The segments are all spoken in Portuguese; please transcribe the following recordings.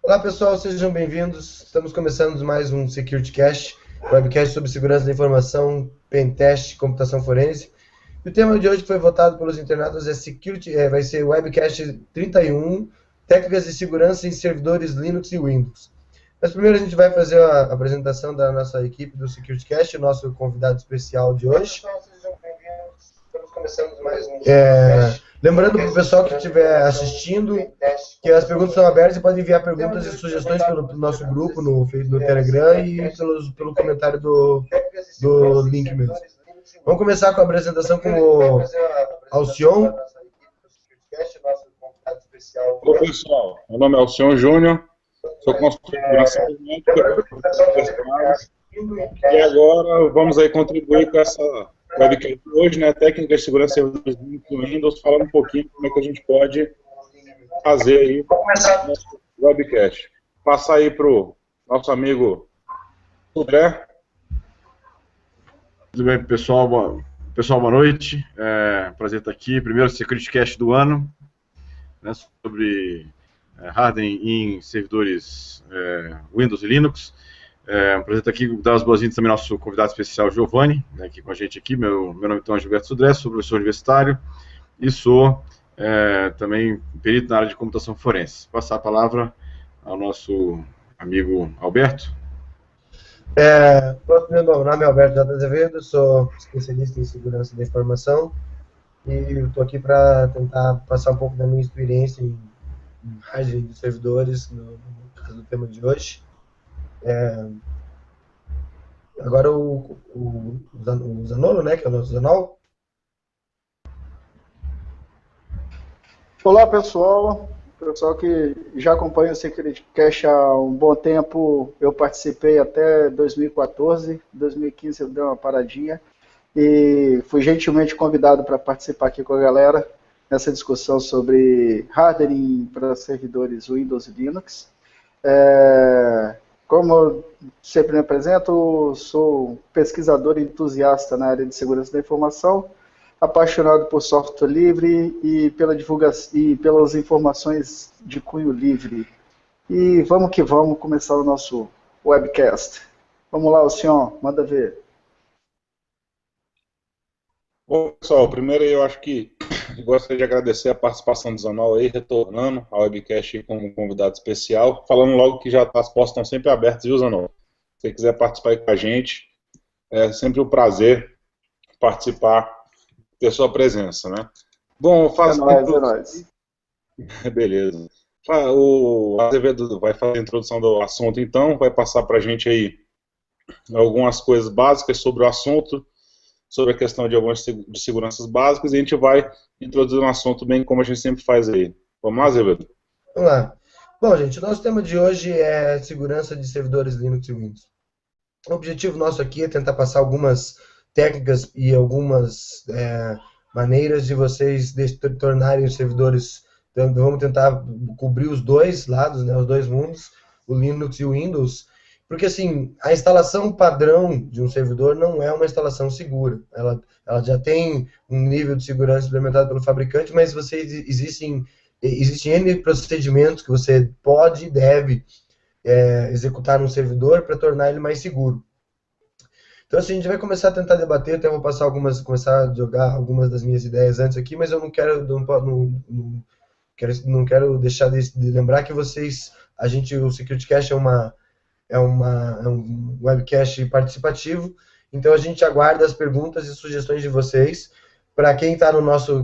Olá pessoal, sejam bem-vindos. Estamos começando mais um SecurityCast, webcast sobre segurança da informação, pentest, computação forense. E o tema de hoje que foi votado pelos internautas vai ser webcast 31, técnicas de segurança em servidores Linux e Windows. Mas primeiro a gente vai fazer a apresentação da nossa equipe do SecurityCast, o nosso convidado especial de hoje. Sejam bem-vindos. Estamos começando mais um Lembrando para o pessoal que estiver assistindo que as perguntas são abertas e podem enviar perguntas e sugestões pelo nosso grupo no Telegram e pelo comentário do link mesmo. Vamos começar com a apresentação com o Alcion. Olá pessoal, meu nome é Alcion Júnior, sou consultor de segurança e agora vamos aí contribuir com essa webcast hoje, né, técnicas de segurança do Windows, falando um pouquinho como é que a gente pode fazer aí no webcast. Passar aí para o nosso amigo André. Tudo bem, pessoal? Boa noite. Prazer estar aqui. Primeiro SecurityCast do ano, né, sobre hardening em servidores Windows e Linux. Um prazer estar aqui, dar as boas-vindas também ao nosso convidado especial, Giovanni, né, aqui com a gente aqui. Meu nome então é Gilberto Sudré, sou professor universitário e sou também perito na área de computação forense. Passar a palavra ao nosso amigo Alberto. Meu nome é Alberto J. Azevedo, sou especialista em segurança da informação e estou aqui para tentar passar um pouco da minha experiência em hardening de servidores, no caso do tema de hoje. Agora o Zanolo, né, que é o nosso Zanol. Olá pessoal que já acompanha o SecurityCast há um bom tempo. Eu participei até 2014, 2015 eu dei uma paradinha e fui gentilmente convidado para participar aqui com a galera nessa discussão sobre hardening para servidores Windows e Linux. Como eu sempre me apresento, sou pesquisador e entusiasta na área de segurança da informação, apaixonado por software livre e pela divulgação e pelas informações de cunho livre. E vamos que vamos começar o nosso webcast. Vamos lá, Alcion, manda ver. Bom, pessoal, primeiro eu acho que gostaria de agradecer a participação do Zanol aí, retornando ao webcast como convidado especial, falando logo que já as portas estão sempre abertas, viu, Zanol? Se você quiser participar aí com a gente, é sempre um prazer participar, ter sua presença, né? Bom, eu faço... É nóis. Beleza. O Azevedo vai fazer a introdução do assunto, então, vai passar para a gente aí algumas coisas básicas sobre o assunto, sobre a questão de algumas de seguranças básicas, e a gente vai introduzir um assunto bem como a gente sempre faz aí. Vamos lá, Azevedo? Vamos lá. Bom, gente, o nosso tema de hoje é segurança de servidores Linux e Windows. O objetivo nosso aqui é tentar passar algumas técnicas e algumas maneiras de vocês tornarem os servidores. Então, vamos tentar cobrir os dois lados, né, os dois mundos, o Linux e o Windows, porque assim, a instalação padrão de um servidor não é uma instalação segura. Ela já tem um nível de segurança implementado pelo fabricante, mas existem N procedimentos que você pode e deve executar no servidor para tornar ele mais seguro. Então, assim, a gente vai começar a tentar debater, até vou começar a jogar algumas das minhas ideias antes aqui, mas eu não quero deixar de lembrar que o SecurityCast é um webcast participativo, então a gente aguarda as perguntas e sugestões de vocês. Para quem está no nosso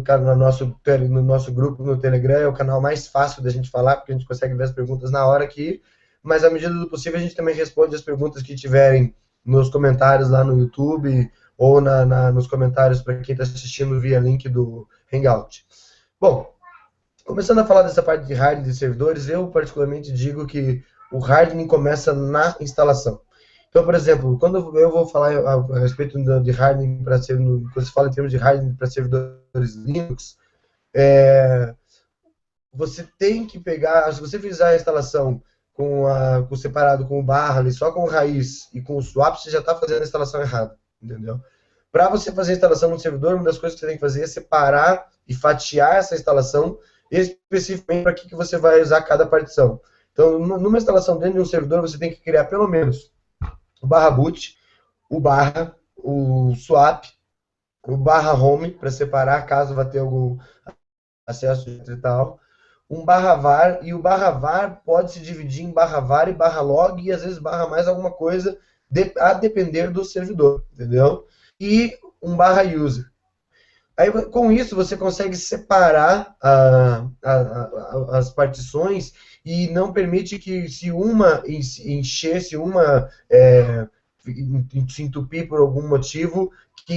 grupo no Telegram, é o canal mais fácil da gente falar, porque a gente consegue ver as perguntas na hora aqui, mas à medida do possível a gente também responde as perguntas que tiverem nos comentários lá no YouTube ou nos comentários para quem está assistindo via link do Hangout. Bom, começando a falar dessa parte de hardening de servidores, eu particularmente digo que o hardening começa na instalação. Então, por exemplo, quando eu vou falar a respeito de hardening para servidores, quando se fala em termos de hardening para servidores Linux, você tem que pegar, se você fizer a instalação com separado com o barra ali, só com o raiz e com o swap, você já está fazendo a instalação errada, entendeu? Para você fazer a instalação no servidor, uma das coisas que você tem que fazer é separar e fatiar essa instalação especificamente para que você vai usar cada partição. Então, numa instalação dentro de um servidor, você tem que criar pelo menos o barra boot, o barra, o swap, o barra home, para separar caso vá ter algum acesso e tal, um barra var, e o barra var pode se dividir em barra var e barra log, e às vezes barra mais alguma coisa, a depender do servidor, entendeu? E um barra user. Aí, com isso, você consegue separar as partições e não permite que, se uma encher, se uma se entupir por algum motivo, que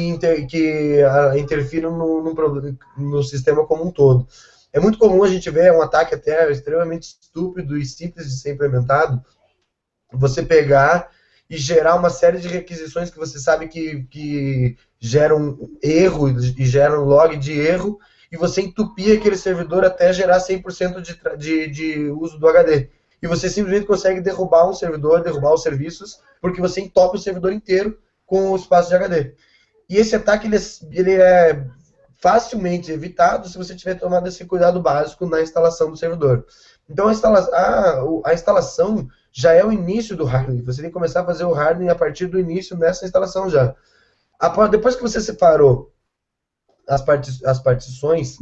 interfira no sistema como um todo. É muito comum a gente ver um ataque até extremamente estúpido e simples de ser implementado, você pegar e gerar uma série de requisições que você sabe que geram erro e geram log de erro, e você entupir aquele servidor até gerar 100% de uso do HD. E você simplesmente consegue derrubar um servidor, derrubar os serviços, porque você entope o servidor inteiro com o espaço de HD. E esse ataque ele é facilmente evitado se você tiver tomado esse cuidado básico na instalação do servidor. Então a instalação já é o início do hardening. Você tem que começar a fazer o hardening a partir do início nessa instalação já. Depois que você separou as partições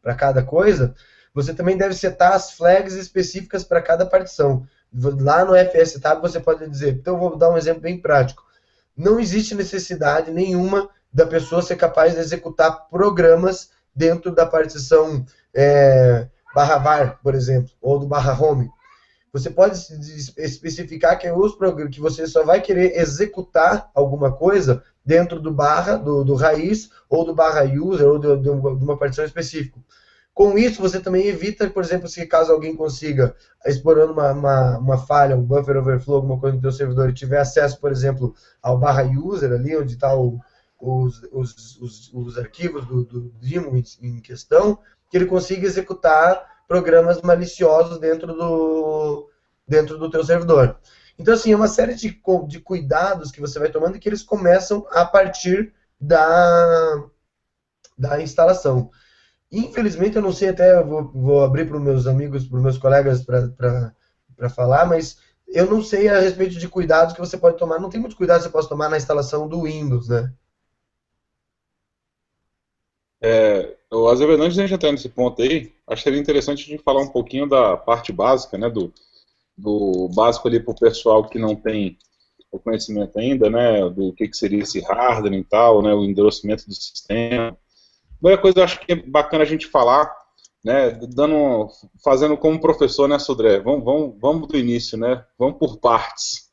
para cada coisa, você também deve setar as flags específicas para cada partição. Lá no FSTab você pode dizer, então eu vou dar um exemplo bem prático. Não existe necessidade nenhuma da pessoa ser capaz de executar programas dentro da partição barra var, por exemplo, ou do barra home. Você pode especificar que que você só vai querer executar alguma coisa dentro do barra, do raiz, ou do barra user, ou de uma partição específica. Com isso, você também evita, por exemplo, se caso alguém consiga, explorando uma falha, um buffer overflow, alguma coisa no seu servidor, e tiver acesso, por exemplo, ao barra user, ali onde está os arquivos do Daemon em questão, que ele consiga executar programas maliciosos dentro do teu servidor. Então, assim, é uma série de cuidados que você vai tomando e que eles começam a partir da instalação. Infelizmente, eu não sei, até vou abrir para os meus amigos, para os meus colegas para falar, mas eu não sei a respeito de cuidados que você pode tomar. Não tem muitos cuidados que você pode tomar na instalação do Windows, né? O Azevedo, antes de a gente entrar nesse ponto aí, acho que seria interessante a gente falar um pouquinho da parte básica, né, do básico ali para o pessoal que não tem o conhecimento ainda, né, do que seria esse hardening e tal, né, o endurecimento do sistema. Primeira coisa, eu acho que é bacana a gente falar, né, fazendo como professor, né, Sodré, vamos do início, né, vamos por partes.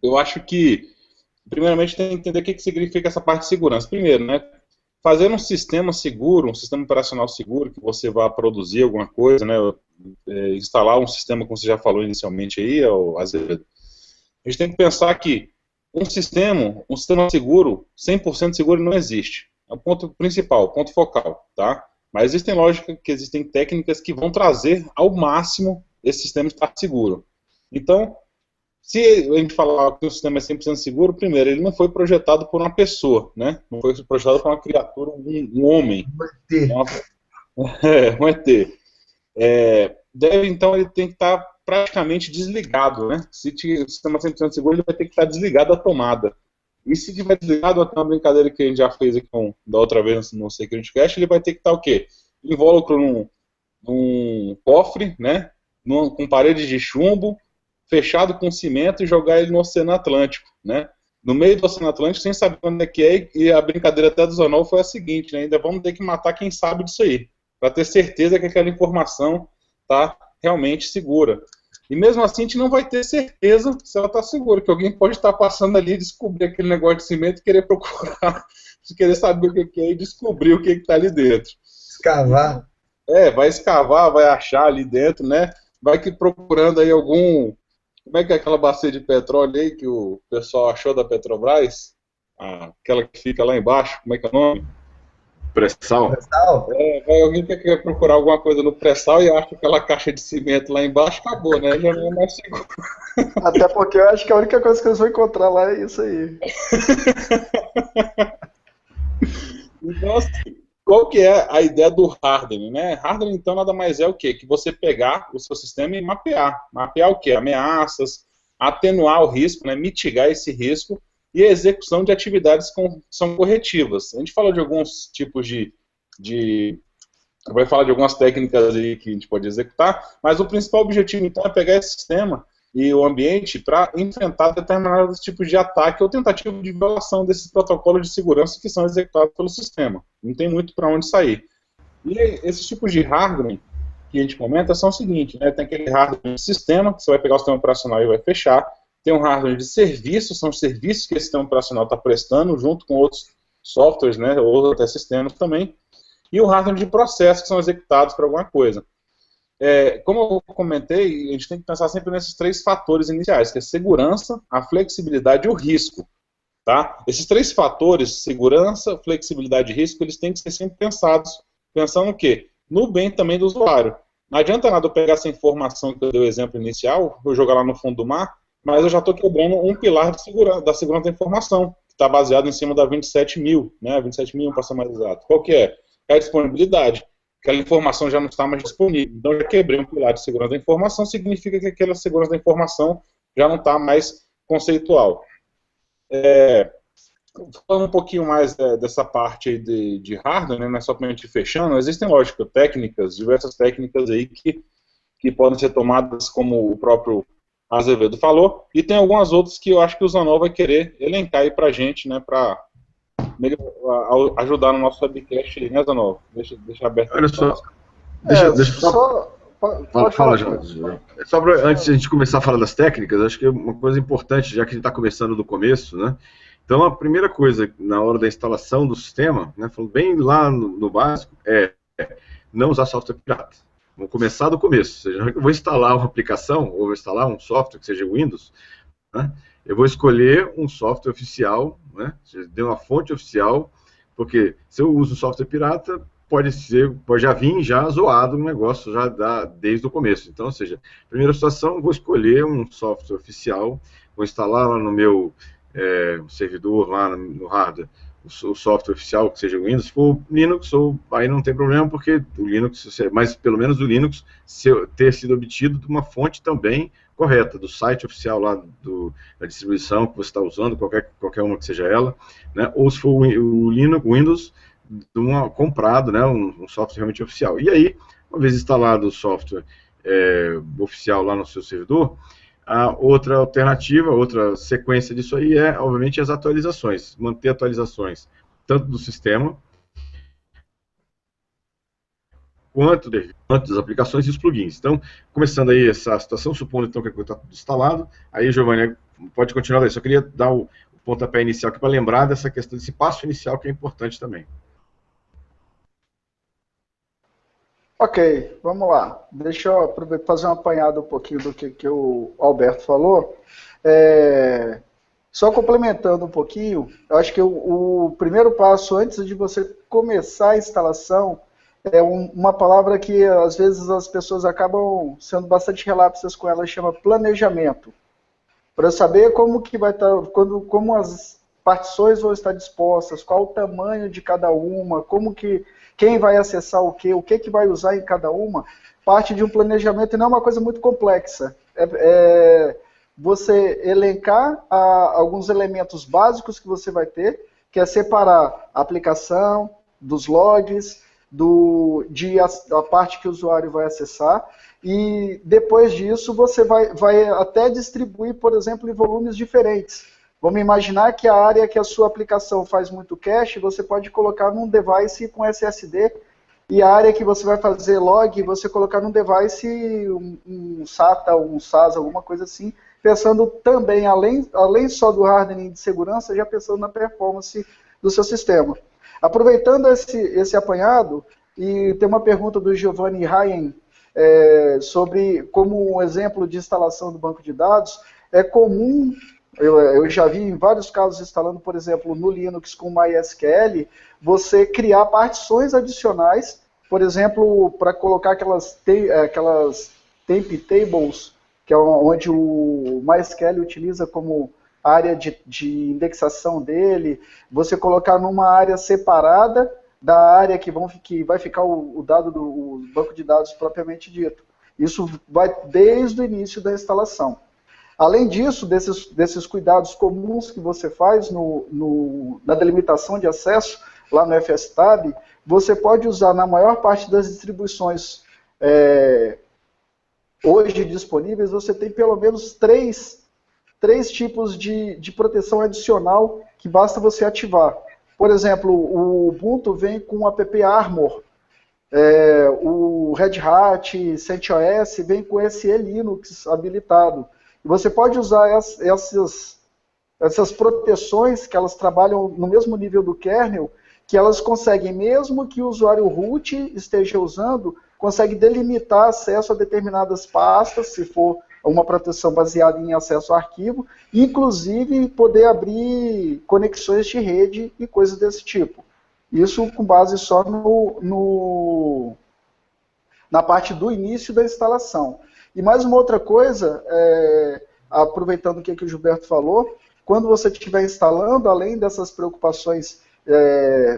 Eu acho que, primeiramente, tem que entender o que significa essa parte de segurança. Primeiro, né, fazer um sistema seguro, um sistema operacional seguro, que você vá produzir alguma coisa, né, instalar um sistema, como você já falou inicialmente aí, Azevedo, a gente tem que pensar que um sistema seguro, 100% seguro, não existe. É o ponto principal, o ponto focal, tá? Mas existem técnicas que vão trazer ao máximo esse sistema estar seguro. Então, se a gente falar que o sistema é 100% seguro, primeiro, ele não foi projetado por uma pessoa, né? Não foi projetado por uma criatura, um homem. Um ET. Então, ele tem que estar praticamente desligado, né? Se o sistema é 100% seguro, ele vai ter que estar desligado a tomada. E se tiver desligado, até uma brincadeira que a gente já fez aqui da outra vez no Security Cache, ele vai ter que estar o quê? Invólucro num cofre, né? Com parede de chumbo, fechado com cimento e jogar ele no Oceano Atlântico, né? No meio do Oceano Atlântico, sem saber onde é que é, e a brincadeira até do Zanol foi a seguinte, né? Ainda vamos ter que matar quem sabe disso aí, para ter certeza que aquela informação está realmente segura. E mesmo assim, a gente não vai ter certeza se ela está segura, que alguém pode estar passando ali e descobrir aquele negócio de cimento e querer procurar, querer saber o que é e descobrir o que está ali dentro. Escavar. Vai escavar, vai achar ali dentro, né? Vai que procurando aí algum... Como é que é aquela bacia de petróleo aí que o pessoal achou da Petrobras? Aquela que fica lá embaixo, como é que é o nome? Pré-sal? Vai alguém que quer procurar alguma coisa no pré-sal e acha aquela caixa de cimento lá embaixo, acabou, né? Já não é mais seguro. Até porque eu acho que a única coisa que eles vão encontrar lá é isso aí. Então, assim, qual que é a ideia do hardening, né? Hardening, então, nada mais é o quê? Que você pegar o seu sistema e mapear. Mapear o quê? Ameaças, atenuar o risco, né? Mitigar esse risco e a execução de atividades que são corretivas. A gente falou de alguns tipos vai falar de algumas técnicas aí que a gente pode executar, mas o principal objetivo, então, é pegar esse sistema e o ambiente para enfrentar determinados tipos de ataque ou tentativa de violação desses protocolos de segurança que são executados pelo sistema. Não tem muito para onde sair. E esses tipos de hardware que a gente comenta são o seguinte, né? Tem aquele hardware de sistema, que você vai pegar o sistema operacional e vai fechar. Tem um hardware de serviço, são os serviços que esse sistema operacional está prestando, junto com outros softwares, né, ou até sistemas também. E o hardware de processos que são executados para alguma coisa. Como eu comentei, a gente tem que pensar sempre nesses 3 fatores iniciais, que é a segurança, a flexibilidade e o risco. Tá? Esses 3 fatores, segurança, flexibilidade e risco, eles têm que ser sempre pensados, pensando no quê? No bem também do usuário. Não adianta nada eu pegar essa informação que eu dei o exemplo inicial, eu jogar lá no fundo do mar, mas eu já estou quebrando um pilar de da segurança da informação, que está baseado em cima da 27000, né? 27001 para ser mais exato. Qual que é? É a disponibilidade. Aquela informação já não está mais disponível. Então, já quebrei um pilar de segurança da informação, significa que aquela segurança da informação já não está mais conceitual. Falando um pouquinho mais dessa parte aí de hardware, né, não é somente fechando, existem, lógico, técnicas, diversas técnicas aí que podem ser tomadas, como o próprio Azevedo falou, e tem algumas outras que eu acho que o Zanon vai querer elencar aí pra gente, né, para ajudar no nosso webcast aí, né, Zanon? Deixa aberto. Olha só, Fala, Jorge. Antes de a gente começar a falar das técnicas, acho que é uma coisa importante, já que a gente está começando do começo, né? Então, a primeira coisa, na hora da instalação do sistema, né, falando bem lá no básico, é não usar software pirata. Vamos começar do começo. Ou seja, eu vou instalar uma aplicação, ou vou instalar um software que seja Windows, né, eu vou escolher um software oficial, né, de uma fonte oficial, porque se eu uso software pirata, pode já vir já zoado o negócio já desde o começo. Então, ou seja, primeira situação, vou escolher um software oficial, vou instalar lá no meu servidor, lá no hardware, o software oficial, que seja o Windows. Se for Linux, aí não tem problema, porque o Linux, mas pelo menos o Linux ter sido obtido de uma fonte também correta, do site oficial lá da distribuição que você está usando, qualquer uma que seja ela, né? Ou se for o Windows, comprado, né, um software realmente oficial. E aí, uma vez instalado o software oficial lá no seu servidor, a outra alternativa, outra sequência disso aí obviamente, as atualizações. Manter atualizações tanto do sistema quanto das aplicações e os plugins. Então, começando aí essa situação, supondo então que está tudo instalado, aí, Giovanni, pode continuar daí. Só queria dar o pontapé inicial aqui para lembrar dessa questão, desse passo inicial que é importante também. Ok, vamos lá. Deixa eu fazer um apanhado um pouquinho do que o Alberto falou. Só complementando um pouquinho, eu acho que o primeiro passo antes de você começar a instalação é uma palavra que às vezes as pessoas acabam sendo bastante relapsas com ela, chama planejamento. Para saber como que vai estar, como as partições vão estar dispostas, qual o tamanho de cada uma, quem vai acessar o que vai usar em cada uma, parte de um planejamento e não é uma coisa muito complexa. Você elencar alguns elementos básicos que você vai ter, que é separar a aplicação dos logs, da parte que o usuário vai acessar, e depois disso você vai até distribuir, por exemplo, em volumes diferentes. Vamos imaginar que a área que a sua aplicação faz muito cache, você pode colocar num device com SSD, e a área que você vai fazer log, você colocar num device um SATA, um SAS, alguma coisa assim, pensando também, além só do hardening de segurança, já pensando na performance do seu sistema. Aproveitando esse apanhado, e tem uma pergunta do Giovanni Ryan sobre como um exemplo de instalação do banco de dados, é comum, eu já vi em vários casos instalando, por exemplo, no Linux com MySQL, você criar partições adicionais, por exemplo, para colocar aquelas temp tables, que é onde o MySQL utiliza como área de indexação dele, você colocar numa área separada da área que vai ficar o dado o banco de dados propriamente dito. Isso vai desde o início da instalação. Além disso, desses cuidados comuns que você faz na delimitação de acesso, lá no FSTab, você pode usar na maior parte das distribuições hoje disponíveis, você tem pelo menos três tipos de proteção adicional que basta você ativar. Por exemplo, o Ubuntu vem com o app Armor, o Red Hat, CentOS vem com SE Linux habilitado. E você pode usar essas proteções, que elas trabalham no mesmo nível do kernel, que elas conseguem, mesmo que o usuário root esteja usando, consegue delimitar acesso a determinadas pastas, se for uma proteção baseada em acesso a arquivo, inclusive poder abrir conexões de rede e coisas desse tipo. Isso com base só na parte do início da instalação. E mais uma outra coisa, aproveitando o que o Gilberto falou, quando você estiver instalando, além dessas preocupações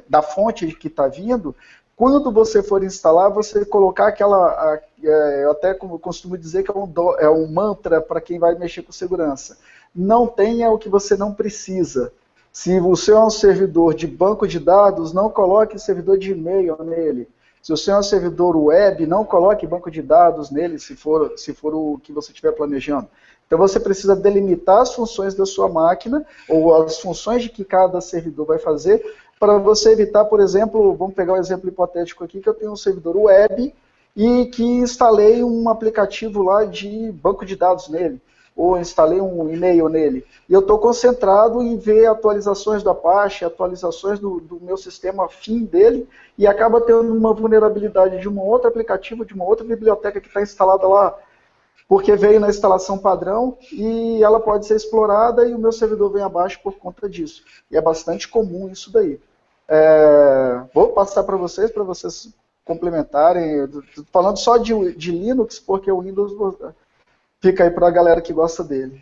da fonte que está vindo, quando você for instalar, você colocar aquela, eu até costumo dizer que é um mantra para quem vai mexer com segurança. Não tenha o que você não precisa. Se você é um servidor de banco de dados, não coloque servidor de e-mail nele. Se você é um servidor web, não coloque banco de dados nele, se for o que você estiver planejando. Então você precisa delimitar as funções da sua máquina, ou as funções de que cada servidor vai fazer, para você evitar, por exemplo, vamos pegar um exemplo hipotético aqui, que eu tenho um servidor web e que instalei um aplicativo lá de banco de dados nele, ou instalei um e-mail nele, e eu estou concentrado em ver atualizações do Apache, atualizações do meu sistema fim dele, e acaba tendo uma vulnerabilidade de um outro aplicativo, de uma outra biblioteca que está instalada lá, porque veio na instalação padrão, e ela pode ser explorada, e o meu servidor vem abaixo por conta disso. E é bastante comum isso daí. Vou passar para vocês complementarem, falando só de Linux, porque o Windows fica aí para a galera que gosta dele.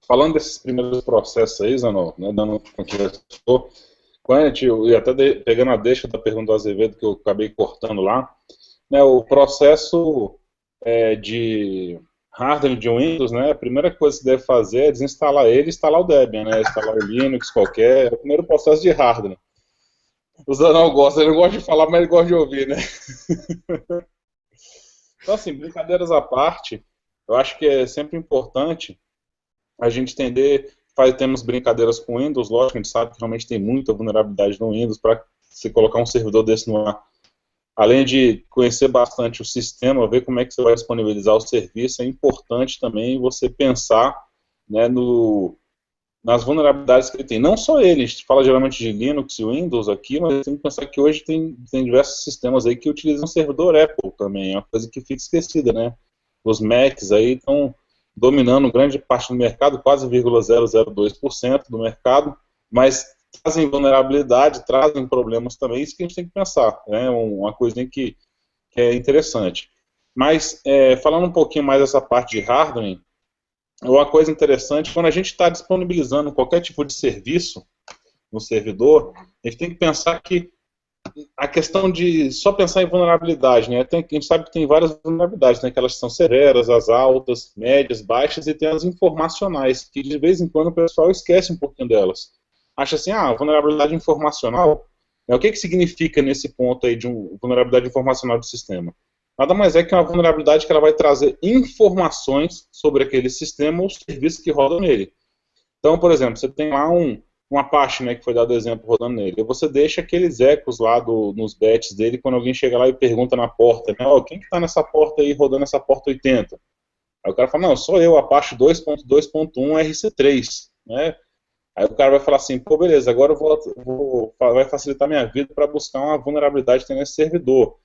Falando desses primeiros processos aí, Zanon, né, dando continuação, e até pegando a deixa da pergunta do Azevedo, que eu acabei cortando lá, né, o processo de hardware de Windows, né, a primeira coisa que você deve fazer é desinstalar ele e instalar o Debian, né, instalar o Linux qualquer, é o primeiro processo de hardware. O Zanon gosta, ele não gosta de falar, mas ele gosta de ouvir, né? Então, assim, brincadeiras à parte, eu acho que é sempre importante a gente entender, temos brincadeiras com Windows, lógico, a gente sabe que realmente tem muita vulnerabilidade no Windows, para você colocar um servidor desse no ar. Além de conhecer bastante o sistema, ver como é que você vai disponibilizar o serviço, é importante também você pensar, né, nas vulnerabilidades que ele tem. Não só ele, a gente fala geralmente de Linux e Windows aqui, mas tem que pensar que hoje tem diversos sistemas aí que utilizam servidor Apple também, é uma coisa que fica esquecida, né? Os Macs aí estão dominando grande parte do mercado, quase 0,002% do mercado, mas trazem vulnerabilidade, trazem problemas também, isso que a gente tem que pensar, né? Uma coisinha que é interessante. Mas, falando um pouquinho mais dessa parte de hardware, uma coisa interessante, quando a gente está disponibilizando qualquer tipo de serviço no servidor, a gente tem que pensar que a questão de só pensar em vulnerabilidade, né? A gente sabe que tem várias vulnerabilidades, né? Aquelas que são severas, as altas, médias, baixas, e tem as informacionais, que de vez em quando o pessoal esquece um pouquinho delas. Acha assim, vulnerabilidade informacional, o que significa nesse ponto aí de vulnerabilidade informacional do sistema? Nada mais é que uma vulnerabilidade que ela vai trazer informações sobre aquele sistema ou serviço que roda nele. Então, por exemplo, você tem lá um Apache, né, que foi dado exemplo rodando nele, e você deixa aqueles ecos lá nos batches dele, quando alguém chega lá e pergunta na porta, né, quem que está nessa porta aí, rodando essa porta 80? Aí o cara fala, não, sou eu, Apache 2.2.1 RC3, né? Aí o cara vai falar assim, pô, beleza, agora vai facilitar minha vida para buscar uma vulnerabilidade que tem nesse servidor.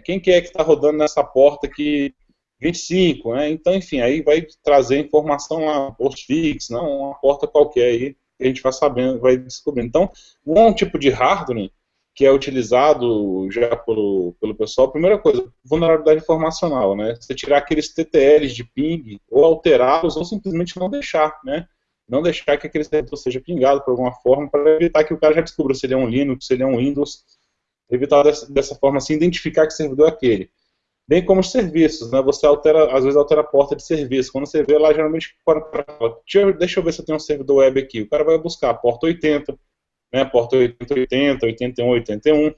Quem que é que está rodando nessa porta aqui 25, né? Então, enfim, aí vai trazer informação lá, postfix, não, uma porta qualquer aí, que a gente vai sabendo, vai descobrindo. Então, um tipo de hardware que é utilizado já pelo pessoal, primeira coisa, vulnerabilidade informacional, né? Você tirar aqueles TTLs de ping, ou alterá-los, ou simplesmente não deixar, né? não deixar que aquele servidor seja pingado por alguma forma, para evitar que o cara já descubra se ele é um Linux, se ele é um Windows, evitar dessa forma assim, identificar que servidor é aquele. Bem como os serviços, né? Você às vezes altera a porta de serviço. Quando você vê lá, geralmente o cara fala, deixa eu ver se eu tenho um servidor web aqui. O cara vai buscar a porta 80, né? Porta 8080, 81, 81,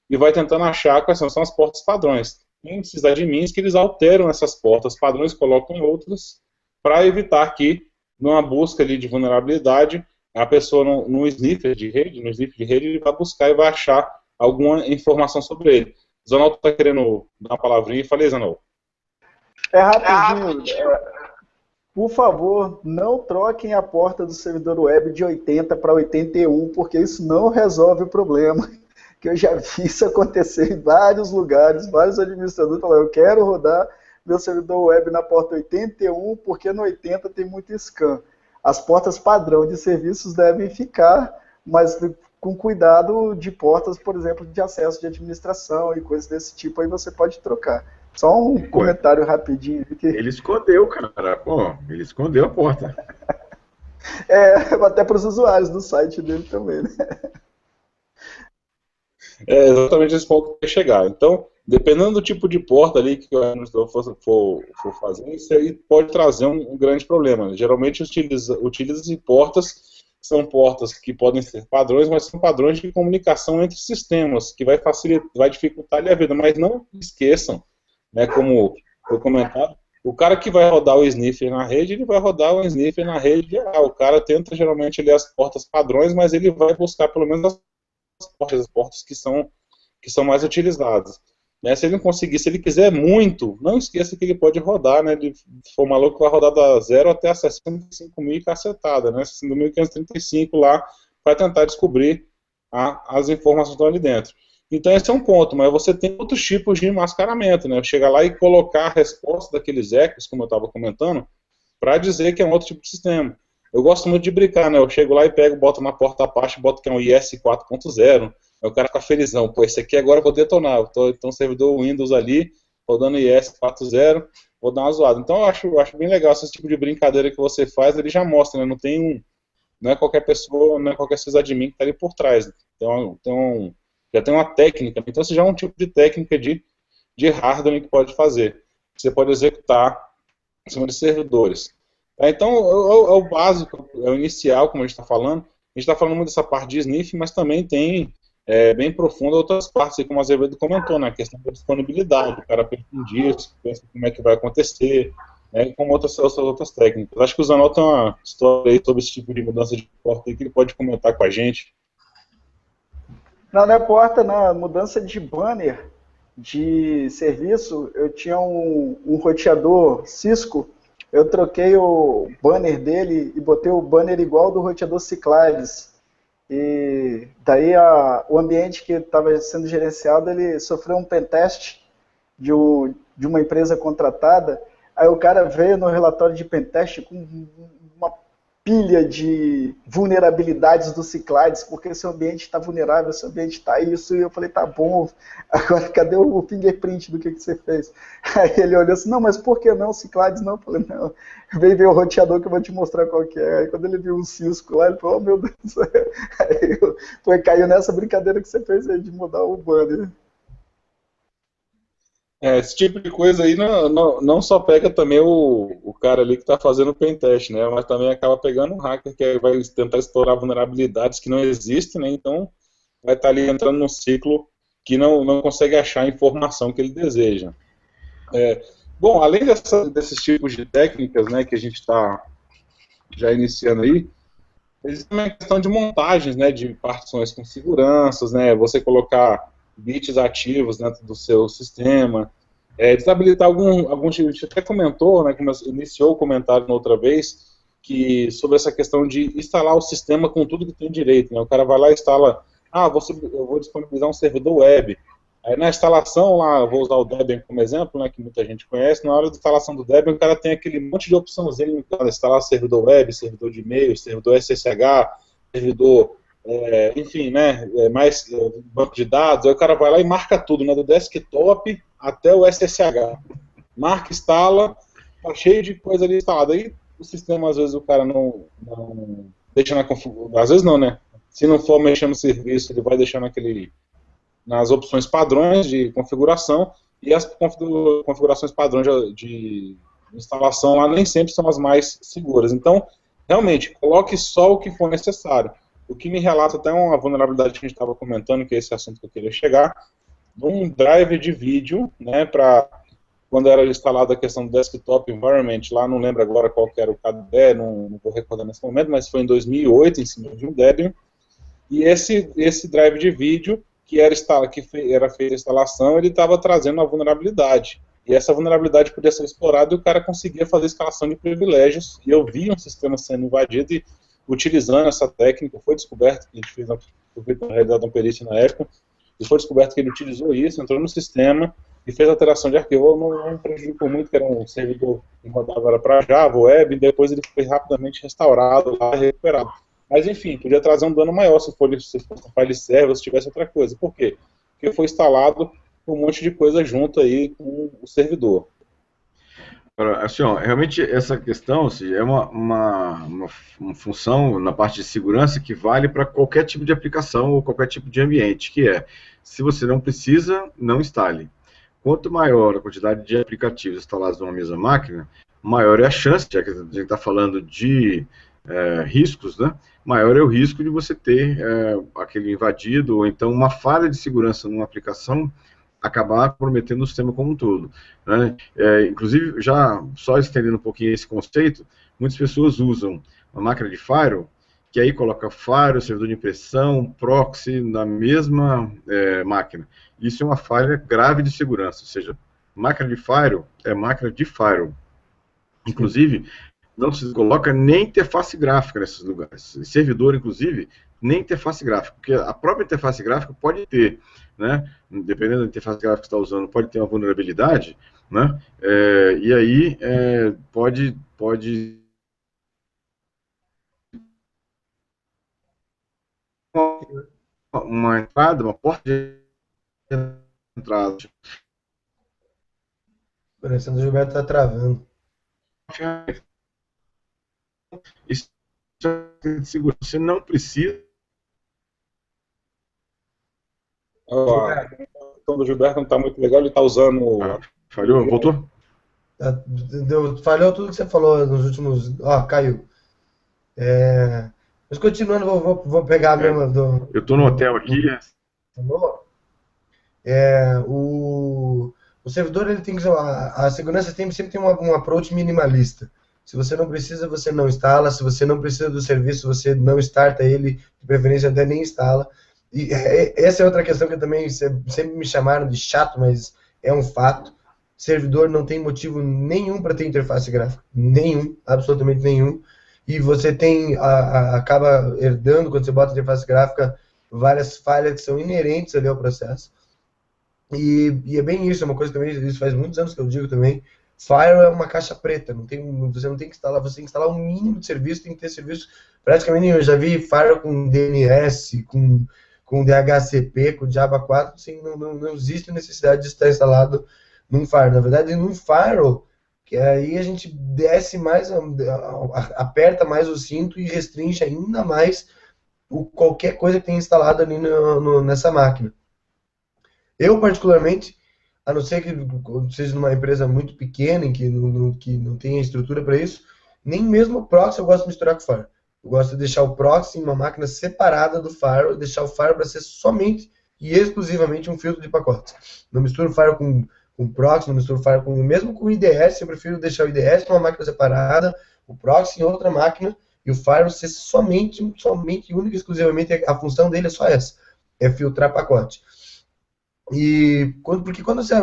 e vai tentando achar quais são as portas padrões. Tem esses admins que eles alteram essas portas padrões, colocam outras, para evitar que, numa busca ali de vulnerabilidade, a pessoa no sniffer de rede, ele vai buscar e vai achar alguma informação sobre ele. Zanol está querendo dar uma palavrinha e falei, Zanol. É rapidinho. Por favor, não troquem a porta do servidor web de 80 para 81, porque isso não resolve o problema. Que eu já vi isso acontecer em vários lugares, vários administradores falaram, eu quero rodar meu servidor web na porta 81, porque no 80 tem muito scan. As portas padrão de serviços devem ficar, mas com cuidado de portas, por exemplo, de acesso de administração e coisas desse tipo, aí você pode trocar. Só um comentário rapidinho. Ele escondeu, cara. Pô, ele escondeu a porta. Até para os usuários do site dele também, né? É exatamente esse ponto que eu ia chegar. Então, dependendo do tipo de porta ali que o administrador for fazer, isso aí pode trazer um grande problema. Geralmente utiliza portas que são portas que podem ser padrões, mas são padrões de comunicação entre sistemas, que vai dificultar a vida. Mas não esqueçam, né, como foi comentado, o cara que vai rodar o sniffer na rede, ele vai rodar o sniffer na rede geral. O cara tenta geralmente ler as portas padrões, mas ele vai buscar pelo menos as portas que são mais utilizadas. Né? Se ele não conseguir, se ele quiser muito, não esqueça que ele pode rodar, né? Se for maluco, vai rodar da 0 até a 65.000 e cacetada, né? 65.535 lá, para tentar descobrir as informações que estão ali dentro. Então esse é um ponto, mas você tem outros tipos de mascaramento, né? Chegar lá e colocar a resposta daqueles ecos, como eu estava comentando, para dizer que é um outro tipo de sistema. Eu gosto muito de brincar, né? Eu chego lá e pego, boto na porta Apache, boto que é um IS 4.0, aí o cara fica felizão. Pô, esse aqui agora eu vou detonar. Então servidor Windows ali, rodando IS 4.0, vou dar uma zoada. Então eu acho bem legal esse tipo de brincadeira que você faz, ele já mostra, né? Não é qualquer pessoa, não é qualquer sysadmin que está ali por trás. Então já tem uma técnica. Então isso já é um tipo de técnica de hardware que pode fazer. Você pode executar em cima de servidores. Então, é o básico, é o inicial, como a gente está falando. A gente está falando muito dessa parte de sniff, mas também tem bem profunda outras partes, como a Azevedo comentou, né? A questão da disponibilidade. O cara pensa em disso, pensa como é que vai acontecer, né? E como outras técnicas. Acho que o Zanol tem uma história aí sobre esse tipo de mudança de porta aí que ele pode comentar com a gente. Não é porta, não. É mudança de banner de serviço. Eu tinha um roteador Cisco. Eu troquei o banner dele e botei o banner igual do roteador Cyclades. E daí o ambiente que estava sendo gerenciado, ele sofreu um pentest de uma empresa contratada. Aí o cara veio no relatório de pentest com uma pilha de vulnerabilidades do Cyclades, porque seu ambiente está vulnerável, seu ambiente está isso, e eu falei, tá bom, agora cadê o fingerprint do que você fez? Aí ele olhou assim, não, mas por que não Cyclades? Não, eu falei, não, vem ver o roteador que eu vou te mostrar qual que é. Aí quando ele viu um Cisco lá, ele falou, oh meu Deus, aí caiu nessa brincadeira que você fez aí de mudar o banner. Esse tipo de coisa aí não só pega também o cara ali que está fazendo o pentest, né? Mas também acaba pegando um hacker que vai tentar explorar vulnerabilidades que não existem, né? Então vai estar ali entrando num ciclo que não consegue achar a informação que ele deseja. Bom, além desses tipos de técnicas, né, que a gente está já iniciando aí, existe também a questão de montagens, né, de partições com seguranças, né? Você colocar bits ativos dentro do seu sistema, desabilitar algum tipo, a gente até comentou, né, como iniciou o comentário na outra vez, que sobre essa questão de instalar o sistema com tudo que tem direito, né, o cara vai lá e instala, eu vou disponibilizar um servidor web, aí na instalação lá, vou usar o Debian como exemplo, né, que muita gente conhece, na hora da instalação do Debian o cara tem aquele monte de opçãozinho, instalar servidor web, servidor de e-mail, servidor SSH, servidor enfim, né, mais banco de dados, aí o cara vai lá e marca tudo, né, do desktop até o SSH. Marca, instala, tá cheio de coisa ali instalada. Aí o sistema, às vezes, o cara não deixa na configuração, às vezes não, né? Se não for mexendo no serviço, ele vai deixar nas opções padrões de configuração, e as configurações padrões de instalação lá nem sempre são as mais seguras. Então, realmente, coloque só o que for necessário. O que me relata até uma vulnerabilidade que a gente estava comentando, que é esse assunto que eu queria chegar, um drive de vídeo, né, para quando era instalada a questão do desktop environment, lá não lembro agora qual que era o KDE, não vou recordar nesse momento, mas foi em 2008, em cima de um Debian, e esse drive de vídeo, que era feita a instalação, ele estava trazendo uma vulnerabilidade. E essa vulnerabilidade podia ser explorada e o cara conseguia fazer escalação de privilégios. E eu vi um sistema sendo invadido e utilizando essa técnica. Foi descoberto que a gente fez uma realizada uma perícia na época, e foi descoberto que ele utilizou isso, entrou no sistema e fez alteração de arquivo. Não prejudicou muito, que era um servidor que rodava para Java, web, e depois ele foi rapidamente restaurado, lá, recuperado. Mas, enfim, podia trazer um dano maior se fosse file server ou se tivesse outra coisa. Por quê? Porque foi instalado um monte de coisa junto aí com o servidor. Assim, ó, realmente essa questão assim, é uma função na parte de segurança que vale para qualquer tipo de aplicação ou qualquer tipo de ambiente, que é, se você não precisa, não instale. Quanto maior a quantidade de aplicativos instalados numa mesma máquina, maior é a chance, já que a gente está falando de riscos, né? Maior é o risco de você ter aquele invadido, ou então uma falha de segurança numa aplicação acabar comprometendo o sistema como um todo, né? Inclusive, já só estendendo um pouquinho esse conceito, muitas pessoas usam uma máquina de firewall, que aí coloca firewall, servidor de impressão, proxy na mesma máquina. Isso é uma falha grave de segurança, ou seja, máquina de firewall é máquina de firewall. Inclusive, não se coloca nem interface gráfica nesses lugares. Servidor, inclusive, nem interface gráfica, porque a própria interface gráfica pode ter, né, dependendo da interface gráfica que você está usando, pode ter uma vulnerabilidade, né, e aí pode uma entrada, uma porta de entrada. Parecendo que o Gilberto está travando. Isso é de segurança. Você não precisa. A questão do Gilberto não está muito legal, ele está usando. Falhou? Voltou? Falhou tudo que você falou nos últimos. Caiu. Mas continuando, vou pegar a mesma do. Eu estou no hotel aqui. O servidor, ele tem que. A segurança sempre tem um approach minimalista. Se você não precisa, você não instala. Se você não precisa do serviço, você não starta ele. De preferência, até nem instala. E essa é outra questão que também sempre me chamaram de chato, mas é um fato. Servidor não tem motivo nenhum para ter interface gráfica. Nenhum, absolutamente nenhum. E você acaba herdando, quando você bota interface gráfica, várias falhas que são inerentes ali ao processo. E é bem isso, é uma coisa também, isso faz muitos anos que eu digo também. Firewall é uma caixa preta, você não tem que instalar, você tem que instalar um mínimo de serviço, tem que ter serviço praticamente nenhum. Eu já vi Firewall com DNS, com DHCP, com Java 4, assim, não existe necessidade de estar instalado num Firewall. Na verdade, num Firewall, que aí a gente desce mais, aperta mais o cinto e restringe ainda mais qualquer coisa que tenha instalado ali nessa máquina. Eu, particularmente, a não ser que seja numa empresa muito pequena, que não tenha estrutura para isso, nem mesmo o proxy eu gosto de misturar com o firewall. Eu gosto de deixar o proxy em uma máquina separada do firewall, deixar o firewall para ser somente e exclusivamente um filtro de pacotes. Não misturo o firewall com proxy, não misturo o firewall mesmo com o IDS, eu prefiro deixar o IDS numa máquina separada, o proxy em outra máquina, e o firewall ser somente, única e exclusivamente, a função dele é só essa, é filtrar pacote. Porque quando você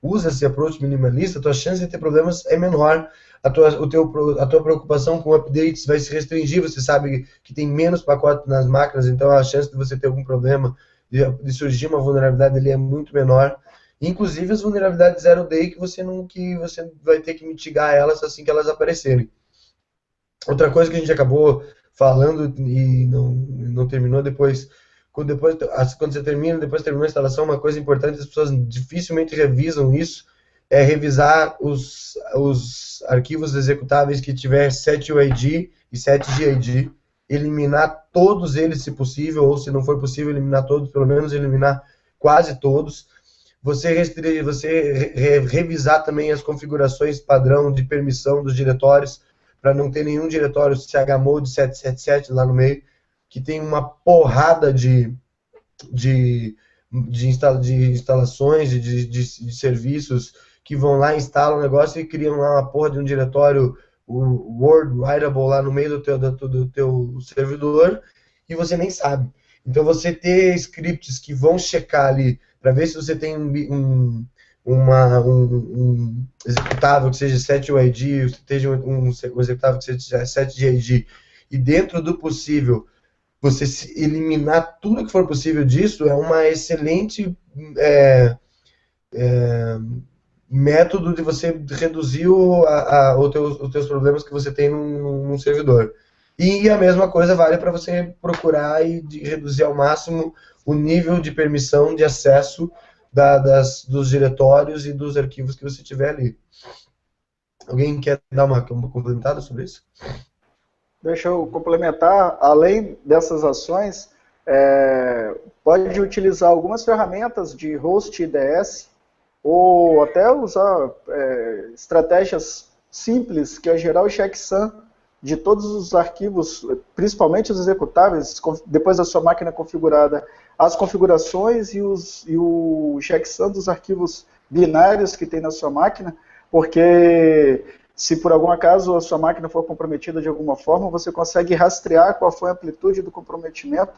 usa esse approach minimalista, a tua chance de ter problemas é menor, a tua preocupação com updates vai se restringir, você sabe que tem menos pacotes nas máquinas, então a chance de você ter algum problema, de surgir uma vulnerabilidade ali é muito menor. Inclusive as vulnerabilidades zero day que você vai ter que mitigar elas assim que elas aparecerem. Outra coisa que a gente acabou falando e não terminou depois, quando você terminou a instalação, uma coisa importante, as pessoas dificilmente revisam isso, é revisar os arquivos executáveis que tiver 7UID e 7GID, eliminar todos eles, se possível, ou se não for possível eliminar todos, pelo menos eliminar quase todos. Você revisar também as configurações padrão de permissão dos diretórios, para não ter nenhum diretório chmod 777 lá no meio, que tem uma porrada de instalações, de serviços que vão lá, instalam o negócio e criam lá uma porra de um diretório Word Writable lá no meio do teu servidor, e você nem sabe. Então você ter scripts que vão checar ali, para ver se você tem um executável que seja 7UID, se esteja um executável que seja 7GID, e dentro do possível, você eliminar tudo que for possível disso, é uma excelente método de você reduzir os teus problemas que você tem num servidor. E a mesma coisa vale para você procurar e reduzir ao máximo o nível de permissão de acesso dos diretórios e dos arquivos que você tiver ali. Alguém quer dar uma complementada sobre isso? Deixa eu complementar. Além dessas ações, pode utilizar algumas ferramentas de host IDS, ou até usar estratégias simples, que é gerar o checksum de todos os arquivos, principalmente os executáveis, depois da sua máquina configurada, as configurações e o checksum dos arquivos binários que tem na sua máquina, porque se por algum acaso a sua máquina for comprometida de alguma forma, você consegue rastrear qual foi a amplitude do comprometimento,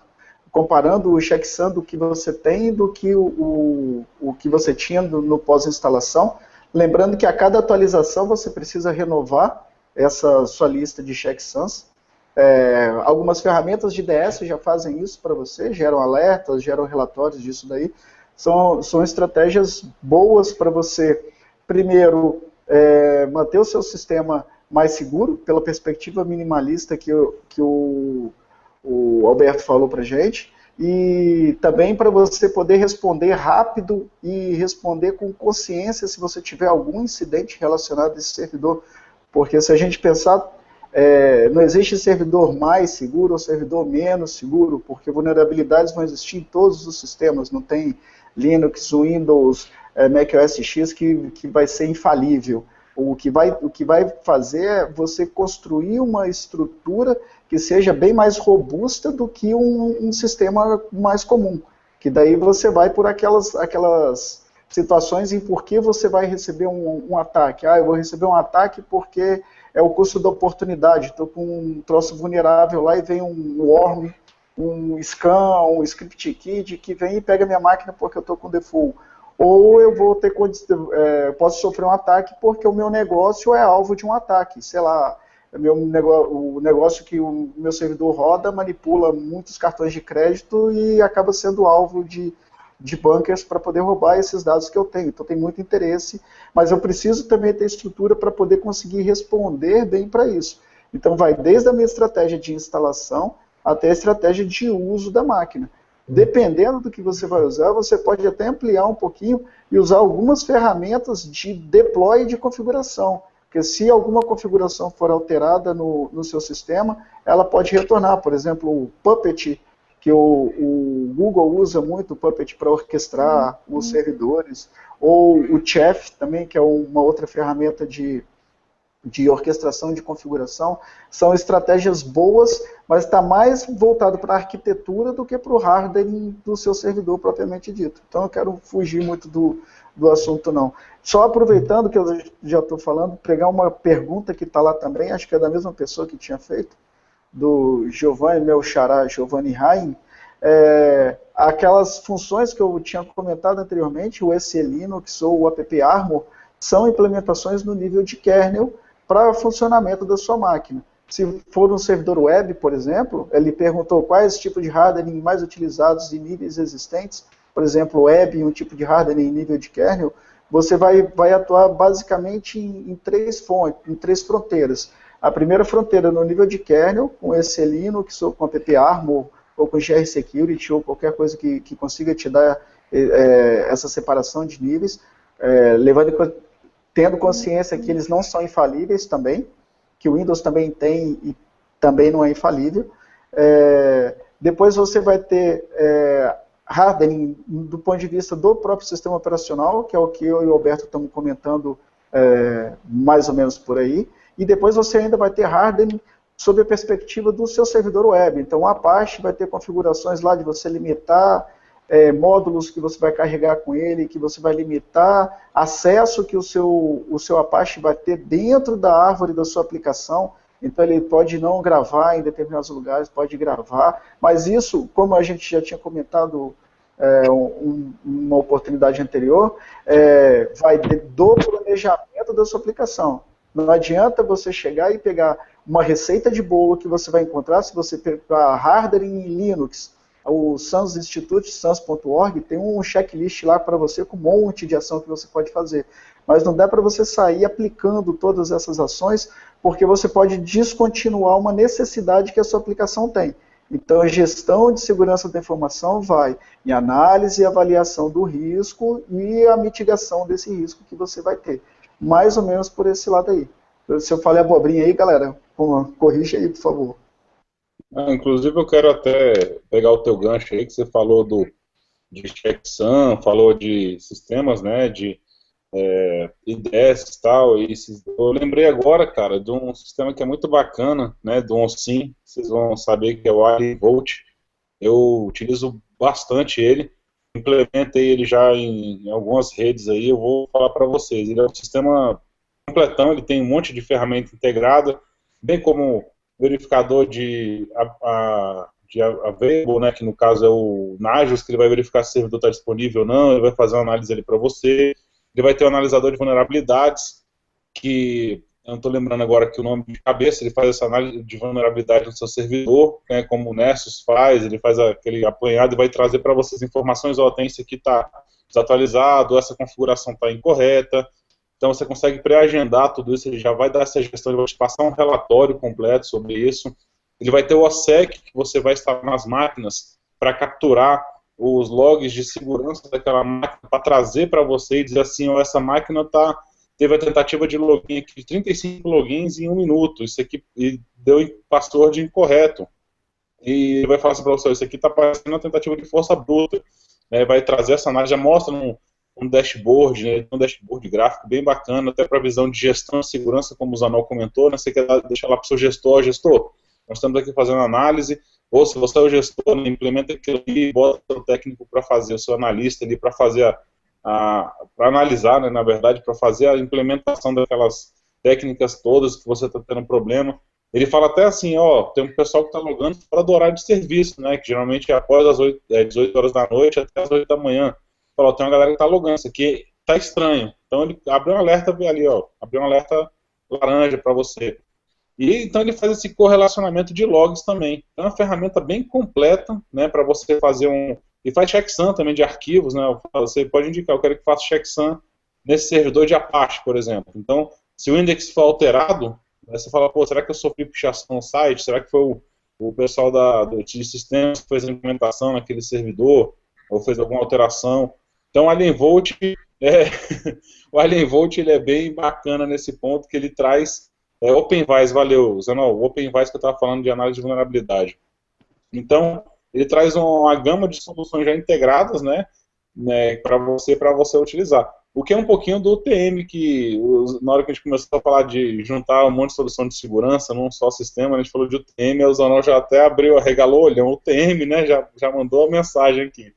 comparando o checksum do que você tem do que o que você tinha no pós-instalação. Lembrando que a cada atualização você precisa renovar essa sua lista de checksums. Algumas ferramentas de DS já fazem isso para você, geram alertas, geram relatórios disso daí. São estratégias boas para você, primeiro, manter o seu sistema mais seguro, pela perspectiva minimalista que o Alberto falou para a gente, e também para você poder responder rápido e responder com consciência se você tiver algum incidente relacionado a esse servidor. Porque se a gente pensar, não existe servidor mais seguro ou servidor menos seguro, porque vulnerabilidades vão existir em todos os sistemas, não tem Linux, Windows, Mac OS X que vai ser infalível. O que vai fazer é você construir uma estrutura que seja bem mais robusta do que um sistema mais comum. Que daí você vai por aquelas situações em por que você vai receber um ataque. Eu vou receber um ataque porque é o custo da oportunidade. Estou com um troço vulnerável lá e vem um worm, um scan, um script kid que vem e pega minha máquina porque eu estou com default. Ou eu vou ter posso sofrer um ataque porque o meu negócio é alvo de um ataque. Sei lá, o negócio que o meu servidor roda manipula muitos cartões de crédito e acaba sendo alvo de bunkers para poder roubar esses dados que eu tenho. Então tem muito interesse, mas eu preciso também ter estrutura para poder conseguir responder bem para isso. Então vai desde a minha estratégia de instalação até a estratégia de uso da máquina. Dependendo do que você vai usar, você pode até ampliar um pouquinho e usar algumas ferramentas de deploy de configuração. Porque se alguma configuração for alterada no seu sistema, ela pode retornar. Por exemplo, o Puppet, que o Google usa muito o Puppet para orquestrar os servidores, ou o Chef também, que é uma outra ferramenta de orquestração de configuração. São estratégias boas, mas está mais voltado para a arquitetura do que para o hardening do seu servidor propriamente dito. Então eu quero fugir muito do assunto não. Só aproveitando que eu já estou falando, pegar uma pergunta que está lá também, acho que é da mesma pessoa que tinha feito, do Giovanni, meu xará, Giovanni Rain, aquelas funções que eu tinha comentado anteriormente, o SE Linux ou o app Armor, são implementações no nível de kernel para funcionamento da sua máquina. Se for um servidor web, por exemplo, ele perguntou quais tipos de hardening mais utilizados em níveis existentes, por exemplo, web, um tipo de hardening em nível de kernel, você vai atuar basicamente em três fronteiras. A primeira fronteira no nível de kernel, com esse Linux, ou com app Armor, ou com GR Security, ou qualquer coisa que consiga te dar essa separação de níveis, levando tendo consciência que eles não são infalíveis também, que o Windows também tem e também não é infalível. Depois você vai ter hardening do ponto de vista do próprio sistema operacional, que é o que eu e o Alberto estamos comentando mais ou menos por aí. E depois você ainda vai ter hardening sob a perspectiva do seu servidor web. Então, a Apache vai ter configurações lá de você limitar módulos que você vai carregar com ele, que você vai limitar acesso que o seu Apache vai ter dentro da árvore da sua aplicação. Então, ele pode não gravar em determinados lugares, pode gravar, mas isso, como a gente já tinha comentado uma oportunidade anterior, vai do planejamento da sua aplicação. Não adianta você chegar e pegar uma receita de bolo que você vai encontrar, se você pegar hardware em Linux, o Sans Institute, sans.org, tem um checklist lá para você com um monte de ação que você pode fazer. Mas não dá para você sair aplicando todas essas ações, porque você pode descontinuar uma necessidade que a sua aplicação tem. Então, a gestão de segurança da informação vai em análise e avaliação do risco e a mitigação desse risco que você vai ter. Mais ou menos por esse lado aí. Se eu falei abobrinha aí, galera, corrija aí, por favor. Inclusive, eu quero até pegar o teu gancho aí, que você falou de checksum, falou de sistemas, né, de IDS e tal. Eu lembrei agora, cara, de um sistema que é muito bacana, né, do ONSIM, vocês vão saber que é o AlienVault. Eu utilizo bastante ele, implementei ele já em algumas redes aí, eu vou falar para vocês. Ele é um sistema completão, ele tem um monte de ferramenta integrada, bem como verificador de available, né, que no caso é o Nagios, que ele vai verificar se o servidor está disponível ou não, ele vai fazer uma análise ali para você. Ele vai ter um analisador de vulnerabilidades, que eu não estou lembrando agora que o nome de cabeça, ele faz essa análise de vulnerabilidade no seu servidor, né, como o Nessus faz, ele faz aquele apanhado e vai trazer para vocês informações, tem isso aqui está desatualizado, essa configuração está incorreta. Então você consegue pré-agendar tudo isso, ele já vai dar essa gestão, ele vai te passar um relatório completo sobre isso. Ele vai ter o OSSEC, que você vai instalar nas máquinas para capturar os logs de segurança daquela máquina, para trazer para você e dizer assim, essa máquina teve a tentativa de login aqui, de 35 logins em 1 minuto, isso aqui deu password incorreto. E ele vai falar assim para você, isso aqui está parecendo uma tentativa de força bruta. Vai trazer essa análise, já mostra um dashboard, né, um dashboard gráfico bem bacana, até para visão de gestão e segurança, como o Zanol comentou, né, você quer deixar lá para o seu gestor, nós estamos aqui fazendo análise, ou se você é o gestor, né, implementa aquilo ali, bota o técnico para fazer, o seu analista ali para fazer para analisar, né, na verdade, para fazer a implementação daquelas técnicas todas que você está tendo problema. Ele fala até assim, tem um pessoal que está logando fora do horário de serviço, né, que geralmente é após as 18 horas da noite até as 8 da manhã. Falou, tem uma galera que está logando, isso aqui está estranho. Então ele abre um alerta ali, abre um alerta laranja para você. E então ele faz esse correlacionamento de logs também. Então é uma ferramenta bem completa, né, para você fazer e faz checksum também de arquivos, né, você pode indicar, eu quero que faça checksum nesse servidor de Apache, por exemplo. Então, se o index for alterado, você fala, será que eu sofri pichação no site? Será que foi o pessoal de sistemas que fez a implementação naquele servidor? Ou fez alguma alteração? Então, o AlienVault o AlienVault ele é bem bacana nesse ponto, que ele traz OpenVise, valeu, Zanol, o OpenVise que eu estava falando de análise de vulnerabilidade. Então, ele traz uma gama de soluções já integradas, né para você utilizar. O que é um pouquinho do UTM, que na hora que a gente começou a falar de juntar um monte de solução de segurança num só sistema, a gente falou de UTM, o Zanol já até regalou o olhão, UTM, né, já mandou a mensagem aqui.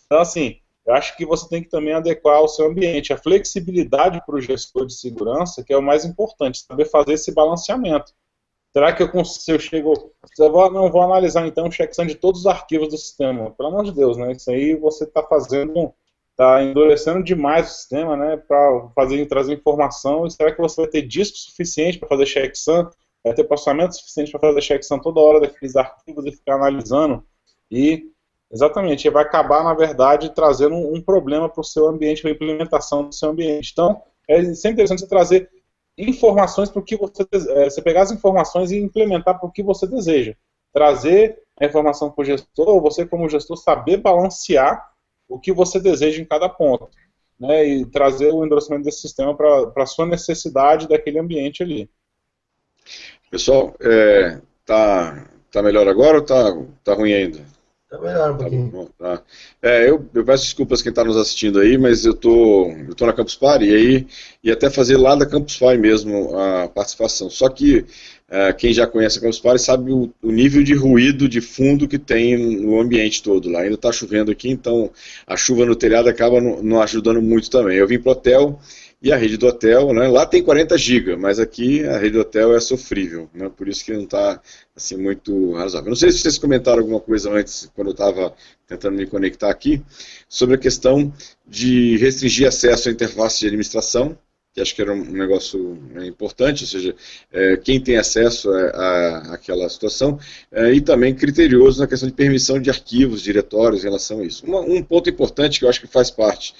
Então, assim, eu acho que você tem que também adequar ao seu ambiente. A flexibilidade para o gestor de segurança, que é o mais importante, saber fazer esse balanceamento. Será que se eu chego... não vou analisar, então, o checksum de todos os arquivos do sistema. Pelo amor de Deus, né? Isso aí você está está endurecendo demais o sistema, né? Para trazer informação. E será que você vai ter disco suficiente para fazer checksum? Vai ter processamento suficiente para fazer checksum toda hora daqueles arquivos e ficar analisando? Exatamente, vai acabar, na verdade, trazendo um problema para o seu ambiente, para a implementação do seu ambiente. Então, é sempre interessante você trazer informações para o que você pegar as informações e implementar para o que você deseja. Trazer a informação para o gestor, ou você como gestor saber balancear o que você deseja em cada ponto. né, e trazer o endereçamento desse sistema para a sua necessidade daquele ambiente ali. Pessoal, tá melhor agora ou tá ruim ainda? Tá melhor um Tá pouquinho. bom, tá. Eu peço desculpas quem está nos assistindo aí, mas eu tô na Campus Party e aí ia até fazer lá da Campus Party mesmo a participação. Só que quem já conhece a Campus Party sabe o nível de ruído de fundo que tem no ambiente todo lá. Ainda está chovendo aqui, então a chuva no telhado acaba não ajudando muito também. Eu vim pro hotel e a rede do hotel, né, lá tem 40 GB, mas aqui a rede do hotel é sofrível, né, por isso que não está assim, muito razoável. Não sei se vocês comentaram alguma coisa antes, quando eu estava tentando me conectar aqui, sobre a questão de restringir acesso à interface de administração, que acho que era um negócio importante, ou seja, quem tem acesso àquela situação, e também criterioso na questão de permissão de arquivos, diretórios em relação a isso. Um ponto importante que eu acho que faz parte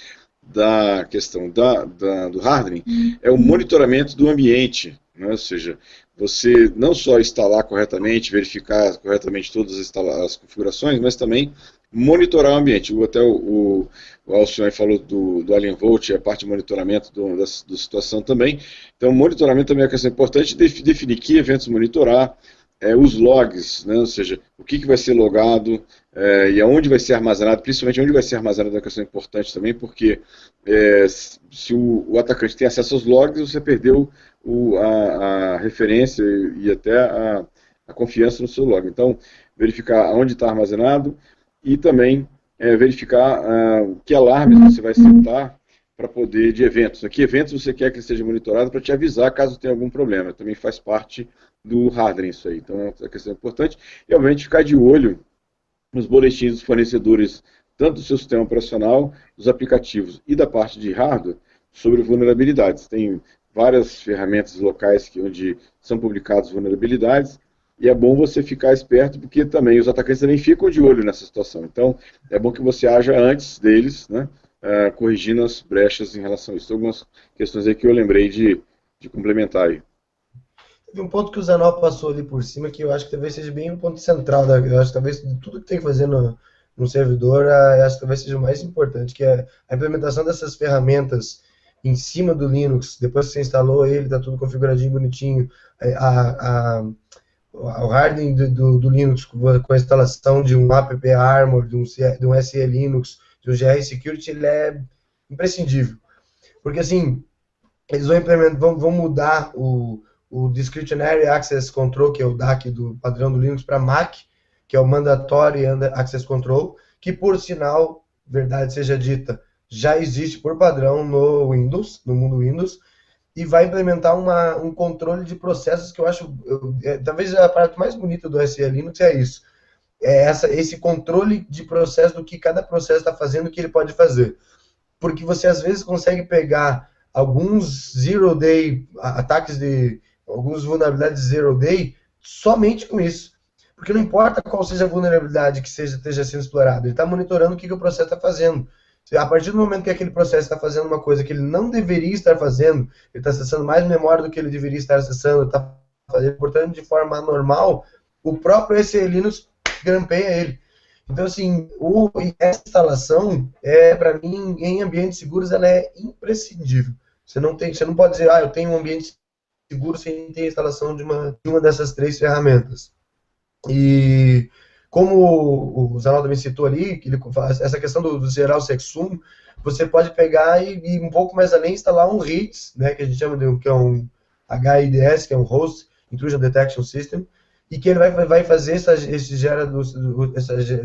da questão do hardening é o monitoramento do ambiente, né? Ou seja, você não só instalar corretamente, verificar corretamente todas as configurações, mas também monitorar o ambiente. Até o Alcione falou do Alien Vault, a parte de monitoramento da situação também. Então, monitoramento também é uma questão importante, definir que eventos monitorar, os logs, né? Ou seja, o que vai ser logado e aonde vai ser armazenado, principalmente onde vai ser armazenado é uma questão importante também, porque se o atacante tem acesso aos logs, você perdeu a referência e até a confiança no seu log. Então, verificar onde está armazenado e também verificar que alarmes você vai setar para poder de eventos. Que eventos você quer que seja monitorado para te avisar caso tenha algum problema. Também faz parte do hardening isso aí. Então é uma questão importante. E, obviamente, ficar de olho nos boletins dos fornecedores, tanto do seu sistema operacional, dos aplicativos e da parte de hardware, sobre vulnerabilidades. Tem várias ferramentas locais onde são publicadas vulnerabilidades, e é bom você ficar esperto, porque também os atacantes também ficam de olho nessa situação. Então, é bom que você haja antes deles, né, corrigindo as brechas em relação a isso. Algumas questões aí que eu lembrei de complementar aí. Teve um ponto que o Zanol passou ali por cima, que eu acho que talvez seja bem um ponto central, eu acho que talvez de tudo que tem que fazer no servidor, eu acho que talvez seja o mais importante, que é a implementação dessas ferramentas em cima do Linux. Depois que você instalou ele, está tudo configuradinho, bonitinho, o hardening do Linux com a instalação de um app Armor, de um SE Linux, de um GR Security, ele é imprescindível. Porque assim, eles vão mudar o Discretionary Access Control, que é o DAC do padrão do Linux, para Mac, que é o Mandatory Access Control, que por sinal, verdade seja dita, já existe por padrão no Windows, no mundo Windows, e vai implementar um controle de processos que eu acho, talvez a parte mais bonita do SE Linux é isso. Esse controle de processo do que cada processo está fazendo, o que ele pode fazer. Porque você às vezes consegue pegar alguns zero-day ataques algumas vulnerabilidades zero-day somente com isso. Porque não importa qual seja a vulnerabilidade que esteja sendo explorada, ele está monitorando o que o processo está fazendo. A partir do momento que aquele processo está fazendo uma coisa que ele não deveria estar fazendo, ele está acessando mais memória do que ele deveria estar acessando, está portanto de forma anormal, o próprio SE Linux grampeia ele. Então, assim, essa instalação, para mim, em ambientes seguros, ela é imprescindível. Você não pode dizer, eu tenho um ambiente seguro sem ter a instalação de uma dessas três ferramentas. E como o Zanol também citou ali, que ele faz essa questão do geral Sexum, você pode pegar e ir um pouco mais além, instalar um RIDS, né, que a gente chama que é um HIDS, que é um Host Intrusion Detection System, e que ele vai fazer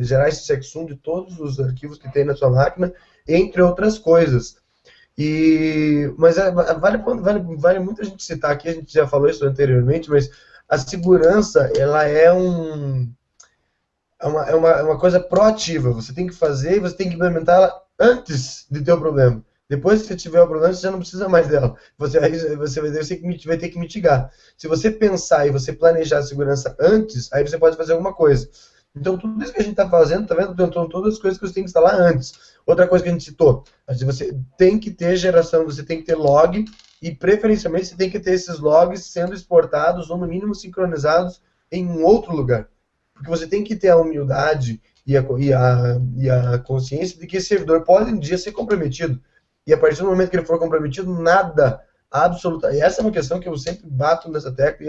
gerar esse Sexum de todos os arquivos que tem na sua máquina, entre outras coisas. Mas vale muito a gente citar aqui, a gente já falou isso anteriormente, mas a segurança, ela é uma coisa proativa. Você tem que fazer e você tem que implementar ela antes de ter o problema. Depois que você tiver o problema, você já não precisa mais dela. Você vai ter que mitigar. Se você pensar e você planejar a segurança antes, aí você pode fazer alguma coisa. Então, tudo isso que a gente está fazendo, tá vendo? Então, todas as coisas que você tem que instalar antes. Outra coisa que a gente citou, você tem que ter geração, você tem que ter log, e preferencialmente você tem que ter esses logs sendo exportados ou no mínimo sincronizados em um outro lugar. Porque você tem que ter a humildade e a consciência de que esse servidor pode um dia ser comprometido. e a partir do momento que ele for comprometido, nada, absoluta. E essa é uma questão que eu sempre bato nessa tecla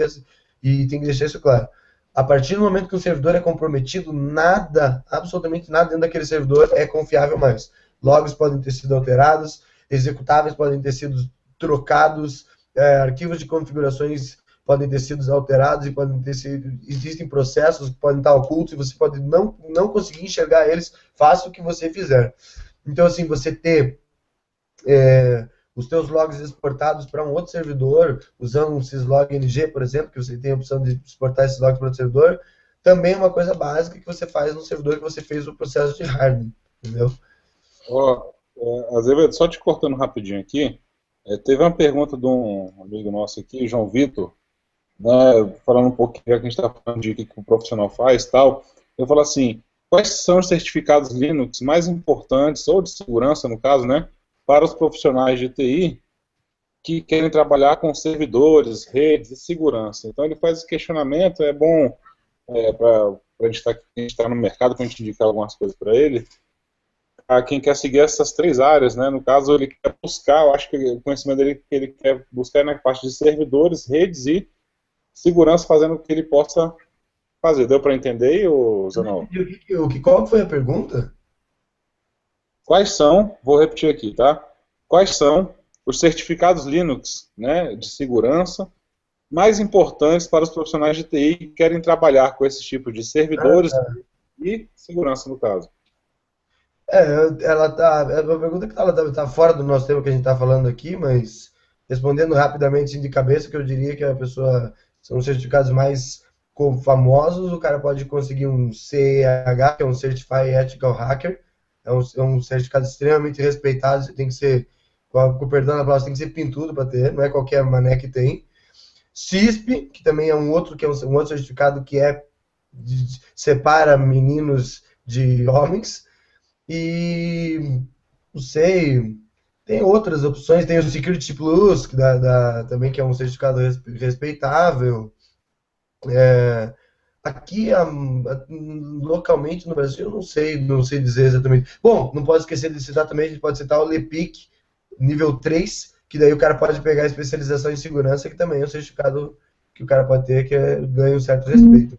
e tem que deixar isso claro. A partir do momento que o servidor é comprometido, nada, absolutamente nada dentro daquele servidor é confiável mais. Logs podem ter sido alterados, executáveis podem ter sido trocados, arquivos de configurações podem ter sido alterados e podem ter sido, existem processos que podem estar ocultos e você pode não conseguir enxergar eles, faça o que você fizer. Então, assim, você ter os teus logs exportados para um outro servidor, usando um syslog NG, por exemplo, que você tem a opção de exportar esses logs para outro servidor, também é uma coisa básica que você faz no servidor que você fez o processo de hardening, entendeu? Azevedo, só te cortando rapidinho aqui, teve uma pergunta de um amigo nosso aqui, João Vitor, né, falando um pouquinho, já que a gente está falando de o que o profissional faz e tal, eu falo assim, quais são os certificados Linux mais importantes, ou de segurança no caso, né, para os profissionais de TI que querem trabalhar com servidores, redes e segurança. Então ele faz esse questionamento, é bom para a gente estar no mercado, para a gente indicar algumas coisas para ele, a quem quer seguir essas três áreas, né? No caso, ele quer buscar, eu acho que o conhecimento dele que ele quer buscar é na parte de servidores, redes e segurança, fazendo o que ele possa fazer. Deu para entender, Zanol? Qual foi a pergunta? Quais são, vou repetir aqui, tá? Quais são os certificados Linux, né, de segurança mais importantes para os profissionais de TI que querem trabalhar com esse tipo de servidores e segurança, no caso? É uma pergunta que ela tá fora do nosso tema que a gente está falando aqui, mas respondendo rapidamente de cabeça, que eu diria que a pessoa são os certificados mais famosos. O cara pode conseguir um CEH, que é um Certified Ethical Hacker, é um certificado extremamente respeitado. Você tem que ser, com perdão da palavra, você tem que ser pintudo para ter, não é qualquer mané que tem. CISP, que também é um outro certificado que separa meninos de homens. E não sei, tem outras opções, tem o Security Plus, também que é um certificado respeitável. Aqui, localmente no Brasil, eu não sei dizer exatamente. Bom, não pode esquecer de citar também, a gente pode citar o LEPIC, nível 3, que daí o cara pode pegar a especialização em segurança, que também é um certificado que o cara pode ter, que ganha um certo respeito.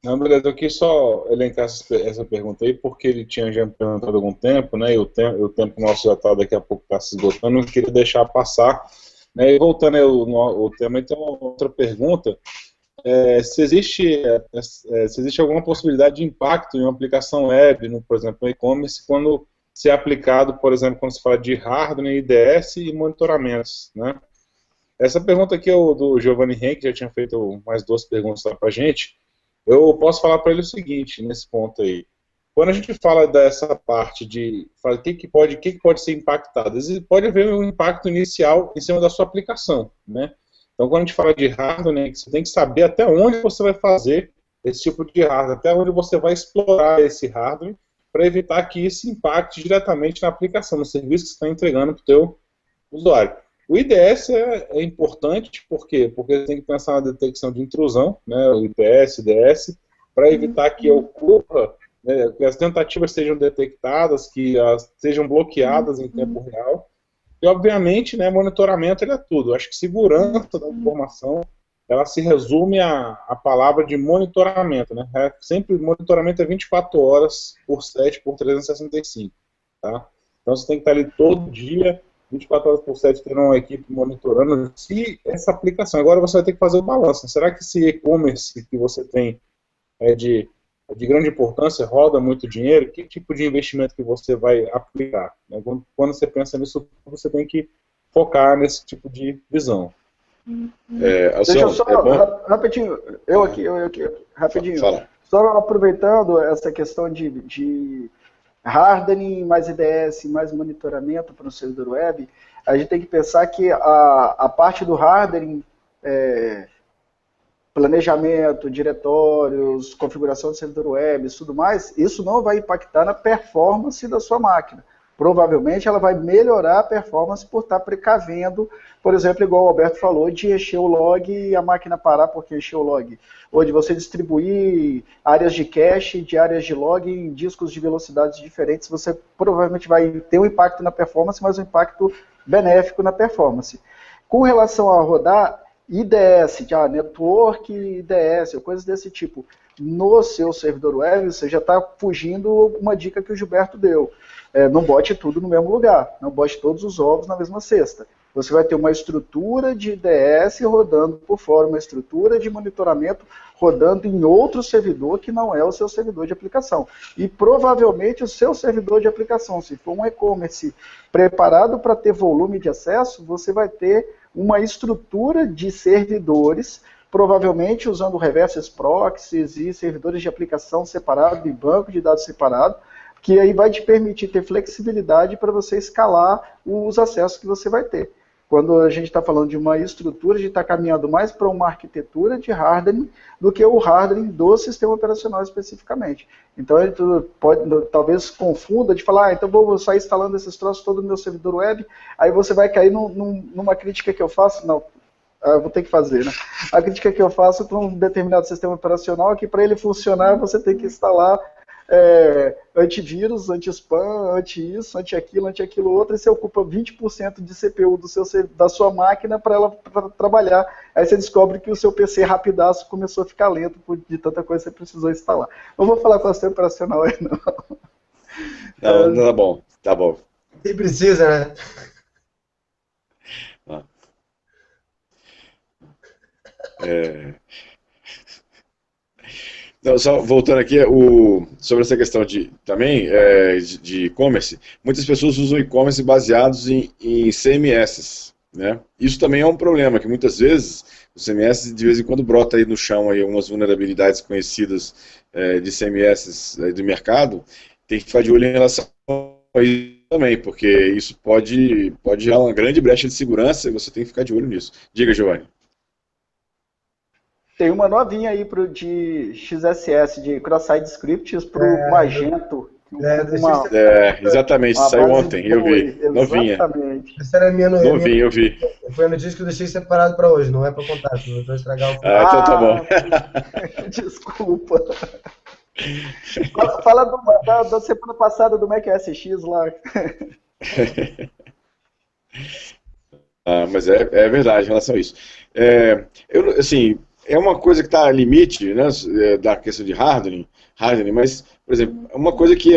Não, beleza, eu quis só elencar essa pergunta aí, porque ele tinha já me perguntado há algum tempo, né, e o tempo nosso já está daqui a pouco está se esgotando, não queria deixar passar, né, e voltando ao tema, então, outra pergunta, se existe alguma possibilidade de impacto em uma aplicação web, por exemplo, no e-commerce, quando se é aplicado, por exemplo, quando se fala de hardware, IDS e monitoramentos, né? Essa pergunta aqui é do Giovanni Henke, que já tinha feito mais duas perguntas lá para a gente. Eu posso falar para ele o seguinte, nesse ponto aí. Quando a gente fala dessa parte de o que pode ser impactado, pode haver um impacto inicial em cima da sua aplicação, né? Então, quando a gente fala de hardware, né, você tem que saber até onde você vai fazer esse tipo de hardware, até onde você vai explorar esse hardware, para evitar que isso impacte diretamente na aplicação, no serviço que você está entregando para o teu usuário. O IDS é importante, por quê? Porque tem que pensar na detecção de intrusão, né, o IPS, IDS, para evitar que ocorra, né, que as tentativas sejam detectadas, que elas sejam bloqueadas em tempo real. E, obviamente, né, monitoramento é tudo. Acho que segurança da informação, ela se resume à palavra de monitoramento. Né? Sempre monitoramento é 24 horas por 7 por 365. Tá? Então, você tem que estar ali todo dia, 24 horas por 7, tendo uma equipe monitorando se essa aplicação. Agora você vai ter que fazer o balanço. Será que esse e-commerce que você tem é de grande importância, roda muito dinheiro? Que tipo de investimento que você vai aplicar? Quando você pensa nisso, você tem que focar nesse tipo de visão. Deixa eu só, rapidinho, eu aqui, rapidinho. Fala. Só aproveitando essa questão de hardening, mais IDS, mais monitoramento para o servidor web, a gente tem que pensar que a parte do hardening, planejamento, diretórios, configuração do servidor web, tudo mais, isso não vai impactar na performance da sua máquina. Provavelmente ela vai melhorar a performance por estar precavendo, por exemplo, igual o Alberto falou, de encher o log e a máquina parar porque encheu o log. Ou de você distribuir áreas de cache de áreas de log em discos de velocidades diferentes, você provavelmente vai ter um impacto na performance, mas um impacto benéfico na performance. Com relação a rodar IDS, network IDS, ou coisas desse tipo, no seu servidor web, você já está fugindo uma dica que o Gilberto deu. Não bote tudo no mesmo lugar, não bote todos os ovos na mesma cesta. Você vai ter uma estrutura de IDS rodando por fora, uma estrutura de monitoramento rodando em outro servidor que não é o seu servidor de aplicação. E provavelmente o seu servidor de aplicação, se for um e-commerce preparado para ter volume de acesso, você vai ter uma estrutura de servidores, provavelmente usando reverses proxies e servidores de aplicação separado e banco de dados separado, que aí vai te permitir ter flexibilidade para você escalar os acessos que você vai ter. Quando a gente está falando de uma estrutura, a gente está caminhando mais para uma arquitetura de hardening do que o hardening do sistema operacional especificamente. Então, ele pode, talvez confunda de falar, então vou sair instalando esses troços todo no meu servidor web, aí você vai cair numa crítica que eu faço, não, eu vou ter que fazer, né? A crítica que eu faço para um determinado sistema operacional é que para ele funcionar você tem que instalar antivírus, anti-spam, anti-isso, anti-aquilo outro, e você ocupa 20% de CPU da sua máquina para ela trabalhar. Aí você descobre que o seu PC rapidaço começou a ficar lento de tanta coisa que você precisou instalar. Não vou falar com o sistema operacional aí, não. Não, tá bom, tá bom. Se precisa, né? Então, só voltando aqui, sobre essa questão de e-commerce, muitas pessoas usam e-commerce baseados em CMS, né? Isso também é um problema, que muitas vezes os CMS de vez em quando brota aí no chão aí algumas vulnerabilidades conhecidas de CMS do mercado, tem que ficar de olho em relação a isso também, porque isso pode gerar uma grande brecha de segurança e você tem que ficar de olho nisso. Diga, Giovanni. Tem uma novinha aí de XSS, de Cross-Site Scripts para o Magento. Exatamente, saiu ontem, eu vi. Novinha. Essa era a minha novinha, eu vi. Foi a notícia que eu deixei separado para hoje, não é para contar, não vou estragar o filme. Então tá bom. Desculpa. Fala da semana passada do Mac OS X lá. Mas é verdade em relação a isso. É uma coisa que está a limite, né, da questão de hardening, mas, por exemplo, uma coisa que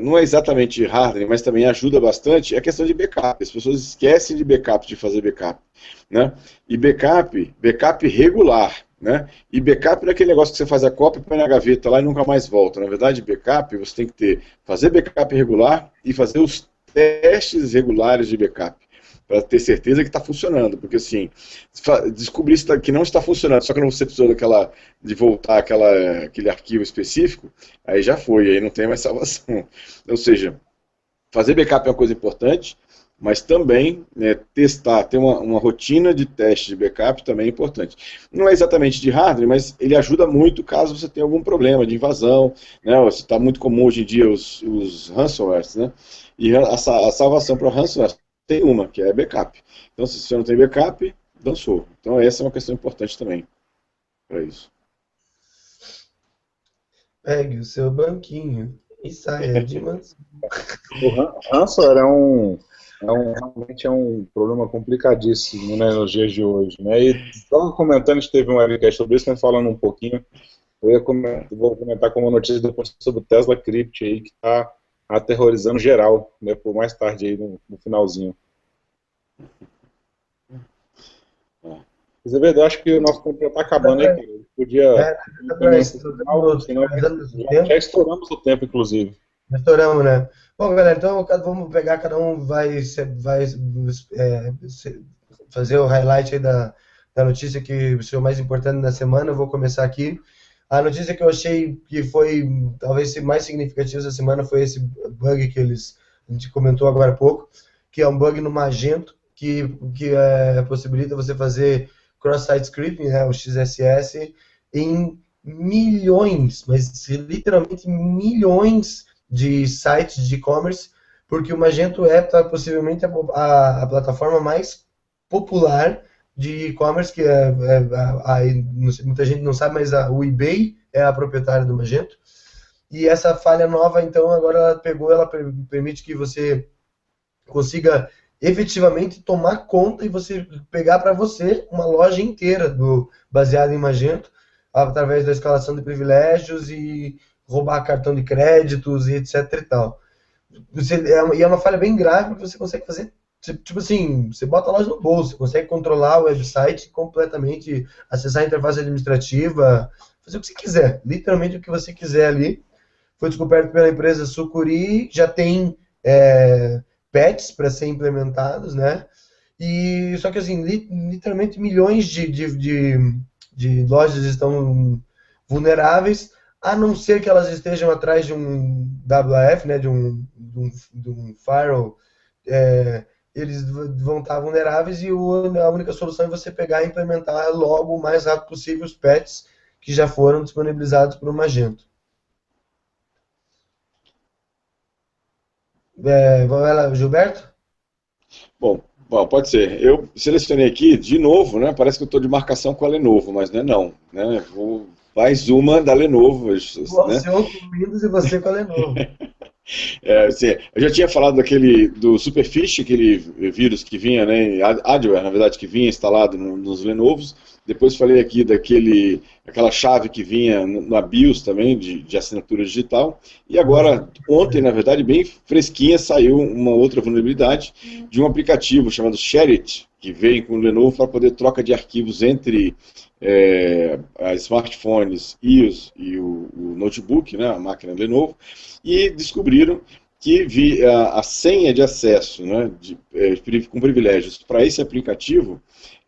não é exatamente hardening, mas também ajuda bastante, é a questão de backup. As pessoas esquecem de backup, de fazer backup, né? E backup regular, né? E backup não é aquele negócio que você faz a cópia, põe na gaveta lá e nunca mais volta. Na verdade, backup, você tem que fazer backup regular e fazer os testes regulares de backup, para ter certeza que está funcionando, porque assim, descobrir que não está funcionando, só que você precisou de voltar aquele arquivo específico, aí já foi, aí não tem mais salvação. Ou seja, fazer backup é uma coisa importante, mas também testar, ter uma rotina de teste de backup também é importante. Não é exatamente de hardware, mas ele ajuda muito caso você tenha algum problema de invasão, né? Está muito comum hoje em dia os ransomwares, né? E a salvação para o ransomware tem uma, que é backup. Então, se você não tem backup, dançou. Então, essa é uma questão importante também para isso. Pegue o seu banquinho e saia de mansinho. O ransomware realmente é um problema complicadíssimo, né, nos dias de hoje, né? E só comentando, a gente teve um webcast sobre isso, falando um pouquinho, vou comentar com uma notícia depois sobre o Tesla Crypt aí, que está aterrorizando geral, né, por mais tarde aí no finalzinho. Mas é verdade, eu acho que o nosso tempo já está acabando, hein, cara? Podia... Já estouramos o tempo, inclusive. Estouramos, né? Bom, galera, então vamos pegar, cada um vai fazer o highlight aí da notícia que o mais importante da semana. Eu vou começar aqui. A notícia que eu achei que foi talvez mais significativa essa semana foi esse bug que a gente comentou agora há pouco, que é um bug no Magento, que possibilita você fazer cross-site scripting, né, o XSS, em milhões, mas literalmente milhões de sites de e-commerce porque o Magento é possivelmente a plataforma mais popular de e-commerce, que muita gente não sabe, mas o eBay é a proprietária do Magento. E essa falha nova, então, agora ela permite que você consiga efetivamente tomar conta e você pegar para você uma loja inteira baseada em Magento, através da escalação de privilégios e roubar cartão de créditos e etc e tal. E é uma falha bem grave que você consegue fazer. Tipo assim, você bota a loja no bolso, você consegue controlar o website completamente, acessar a interface administrativa, fazer o que você quiser, literalmente o que você quiser ali. Foi descoberto pela empresa Sucuri, já tem patches para ser implementados, né? E só que assim, literalmente milhões de lojas estão vulneráveis, a não ser que elas estejam atrás de um WAF, né? De um firewall. Eles vão estar vulneráveis e a única solução é você pegar e implementar logo o mais rápido possível os patches que já foram disponibilizados para o Magento. Vai lá, Gilberto? Bom, pode ser. Eu selecionei aqui de novo, né? Parece que eu estou de marcação com a Lenovo, mas não é não, né? Mais uma da Lenovo. Você com o Windows e você com a Lenovo. Eu já tinha falado do Superfish, aquele vírus que vinha, né? Adware, na verdade, que vinha instalado nos Lenovos. Depois falei aqui daquela chave que vinha na BIOS também, de assinatura digital. E agora, ontem, na verdade, bem fresquinha, saiu uma outra vulnerabilidade de um aplicativo chamado ShareIt, que veio com o Lenovo para poder troca de arquivos entre smartphones e o notebook, né, a máquina Lenovo, e descobriram que a senha de acesso, né, com privilégios para esse aplicativo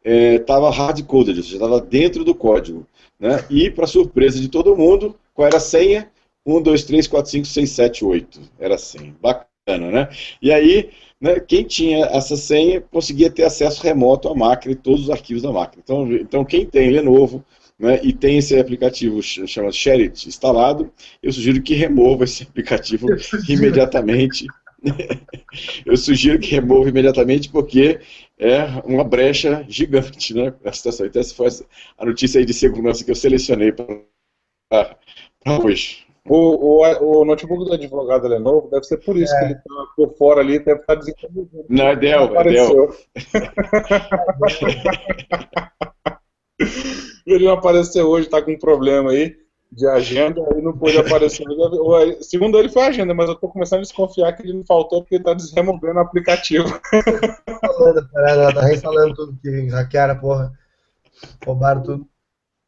estava hard-coded, ou seja, estava dentro do código, né? E, para surpresa de todo mundo, qual era a senha? 1, 2, 3, 4, 5, 6, 7, 8. Era a senha. Bacana, né? E aí, né, quem tinha essa senha conseguia ter acesso remoto à máquina e todos os arquivos da máquina. Então quem tem Lenovo, né, e tem esse aplicativo chamado ShareIt instalado, eu sugiro que remova esse aplicativo imediatamente. Eu sugiro que remova imediatamente, porque é uma brecha gigante, né, a situação. Então essa foi a notícia aí de segurança que eu selecionei para hoje. O notebook do advogado Lenovo deve ser por isso que ele está por fora ali, deve estar desenvolvido. Não, é Dell, é Dell. Ele não apareceu hoje, está com um problema aí de agenda, aí não pôde aparecer. Segundo ele foi a agenda, mas eu estou começando a desconfiar que ele não faltou porque ele está desremovendo o aplicativo. Ela tá reinstalando tudo, que hackearam, porra. Roubaram tudo.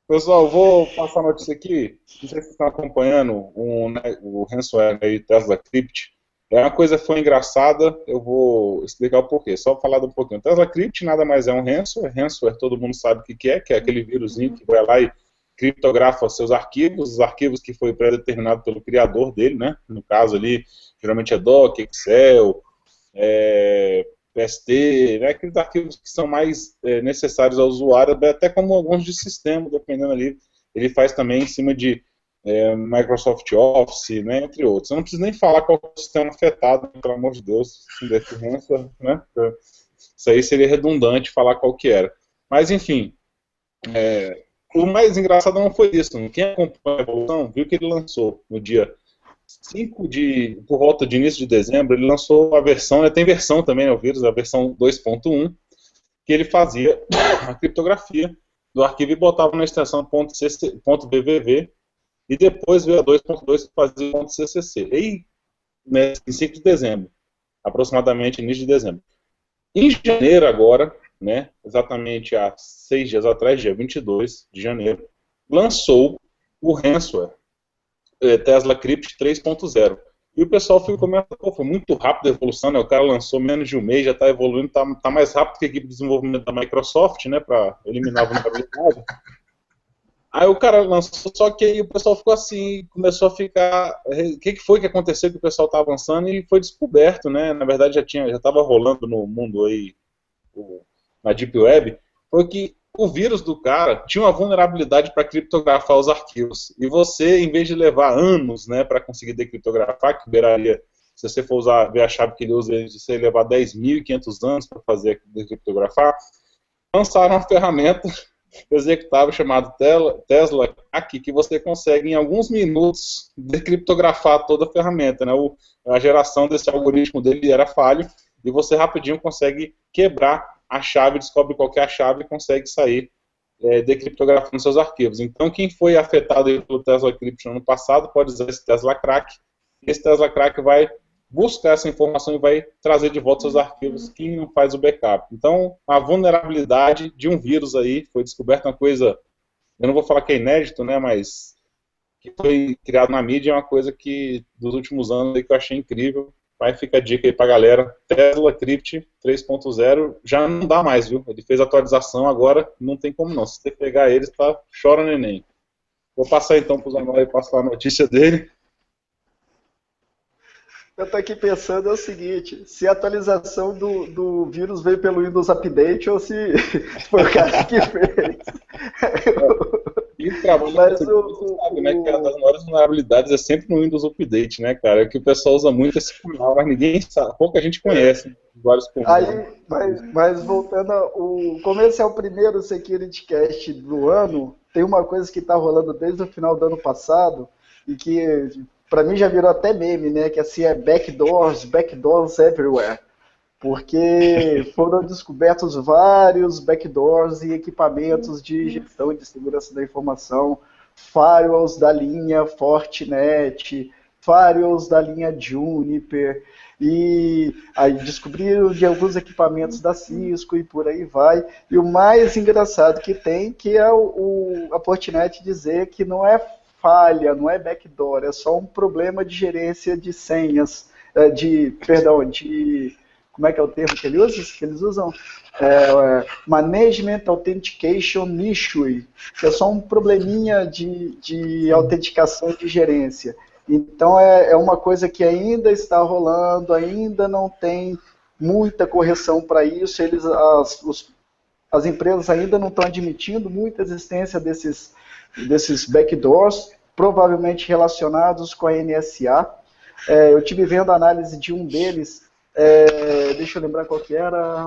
Pessoal, vou passar a notícia aqui. Não sei se vocês estão acompanhando o ransomware aí, Tesla Crypt. A coisa foi engraçada, eu vou explicar o porquê. Só falar um pouquinho. Tesla Crypt nada mais é um ransomware. Ransomware todo mundo sabe o que é aquele vírusinho que vai lá e criptografa seus arquivos, os arquivos que foi pré-determinado pelo criador dele, né? No caso ali, geralmente é Doc, Excel, PST, né? Aqueles arquivos que são mais necessários ao usuário, até como alguns de sistema, dependendo ali. Ele faz também em cima de Microsoft Office, né, entre outros. Eu não preciso nem falar qual é o sistema afetado, pelo amor de Deus, desse ransomware, né? Isso aí seria redundante falar qual que era. Mas, enfim, o mais engraçado não foi isso. Quem acompanha a evolução viu que ele lançou no dia 5 por volta de início de dezembro, ele lançou a versão, tem versão também, o vírus, a versão 2.1, que ele fazia a criptografia do arquivo e botava na extensão .bvv, e depois veio a 2.2 que fazia .ccc. E em 5 de dezembro, aproximadamente início de dezembro. Em janeiro agora, né, exatamente há 6 dias atrás, dia 22 de janeiro, lançou o ransomware Tesla Crypt 3.0. E o pessoal ficou foi muito rápido a evolução, né? O cara lançou menos de um mês, já está evoluindo, está mais rápido que a equipe de desenvolvimento da Microsoft, né, para eliminar a vulnerabilidade. Aí o cara lançou, só que aí o pessoal ficou assim, começou a ficar... O que foi que aconteceu que o pessoal está avançando e foi descoberto, né? Na verdade já estava rolando no mundo aí, na Deep Web, foi que o vírus do cara tinha uma vulnerabilidade para criptografar os arquivos. E você, em vez de levar anos, né, para conseguir decriptografar, que beiraria se você for ver a chave que ele usa, ele vai levar 10.500 anos para fazer decriptografar. Lançaram uma ferramenta executável chamada Tesla aqui, que você consegue em alguns minutos decriptografar toda a ferramenta, né? A geração desse algoritmo dele era falho, e você rapidinho consegue quebrar a chave, descobre qual que é a chave e consegue sair decriptografando seus arquivos. Então, quem foi afetado pelo Tesla Crypt no ano passado pode usar esse Tesla Crack. Esse Tesla Crack vai buscar essa informação e vai trazer de volta seus arquivos quem não faz o backup. Então, a vulnerabilidade de um vírus aí foi descoberta, uma coisa, eu não vou falar que é inédito, né, mas que foi criado na mídia, é uma coisa que dos últimos anos aí que eu achei incrível. Vai ficar a dica aí pra galera. Tesla Crypt 3.0 já não dá mais, viu? Ele fez atualização, agora não tem como não. Se você pegar ele, tá, chora neném. Vou passar então pro Zanol e passar a notícia dele. Eu tô aqui pensando o seguinte, se a atualização do vírus veio pelo Windows Update ou se foi o cara que fez. E o trabalho você sabe, né, que uma das maiores vulnerabilidades é sempre no Windows Update, né, cara? É que o pessoal usa muito esse canal, mas ninguém sabe, pouca gente conhece vários aí, mas voltando, como esse é o primeiro Security Cast do ano, tem uma coisa que está rolando desde o final do ano passado e que para mim já virou até meme, né? Que assim é backdoors everywhere. Porque foram descobertos vários backdoors e equipamentos de gestão e de segurança da informação, firewalls da linha Fortinet, firewalls da linha Juniper, e aí descobriram de alguns equipamentos da Cisco e por aí vai. E o mais engraçado que tem, que é a Fortinet dizer que não é falha, não é backdoor, é só um problema de gerência de senhas, como é que é o termo que eles usam? Management Authentication Issue, que é só um probleminha de autenticação de gerência. Então é uma coisa que ainda está rolando, ainda não tem muita correção para isso, as empresas ainda não estão admitindo muita existência desses backdoors, provavelmente relacionados com a NSA. Eu estive vendo a análise de um deles, deixa eu lembrar qual que era,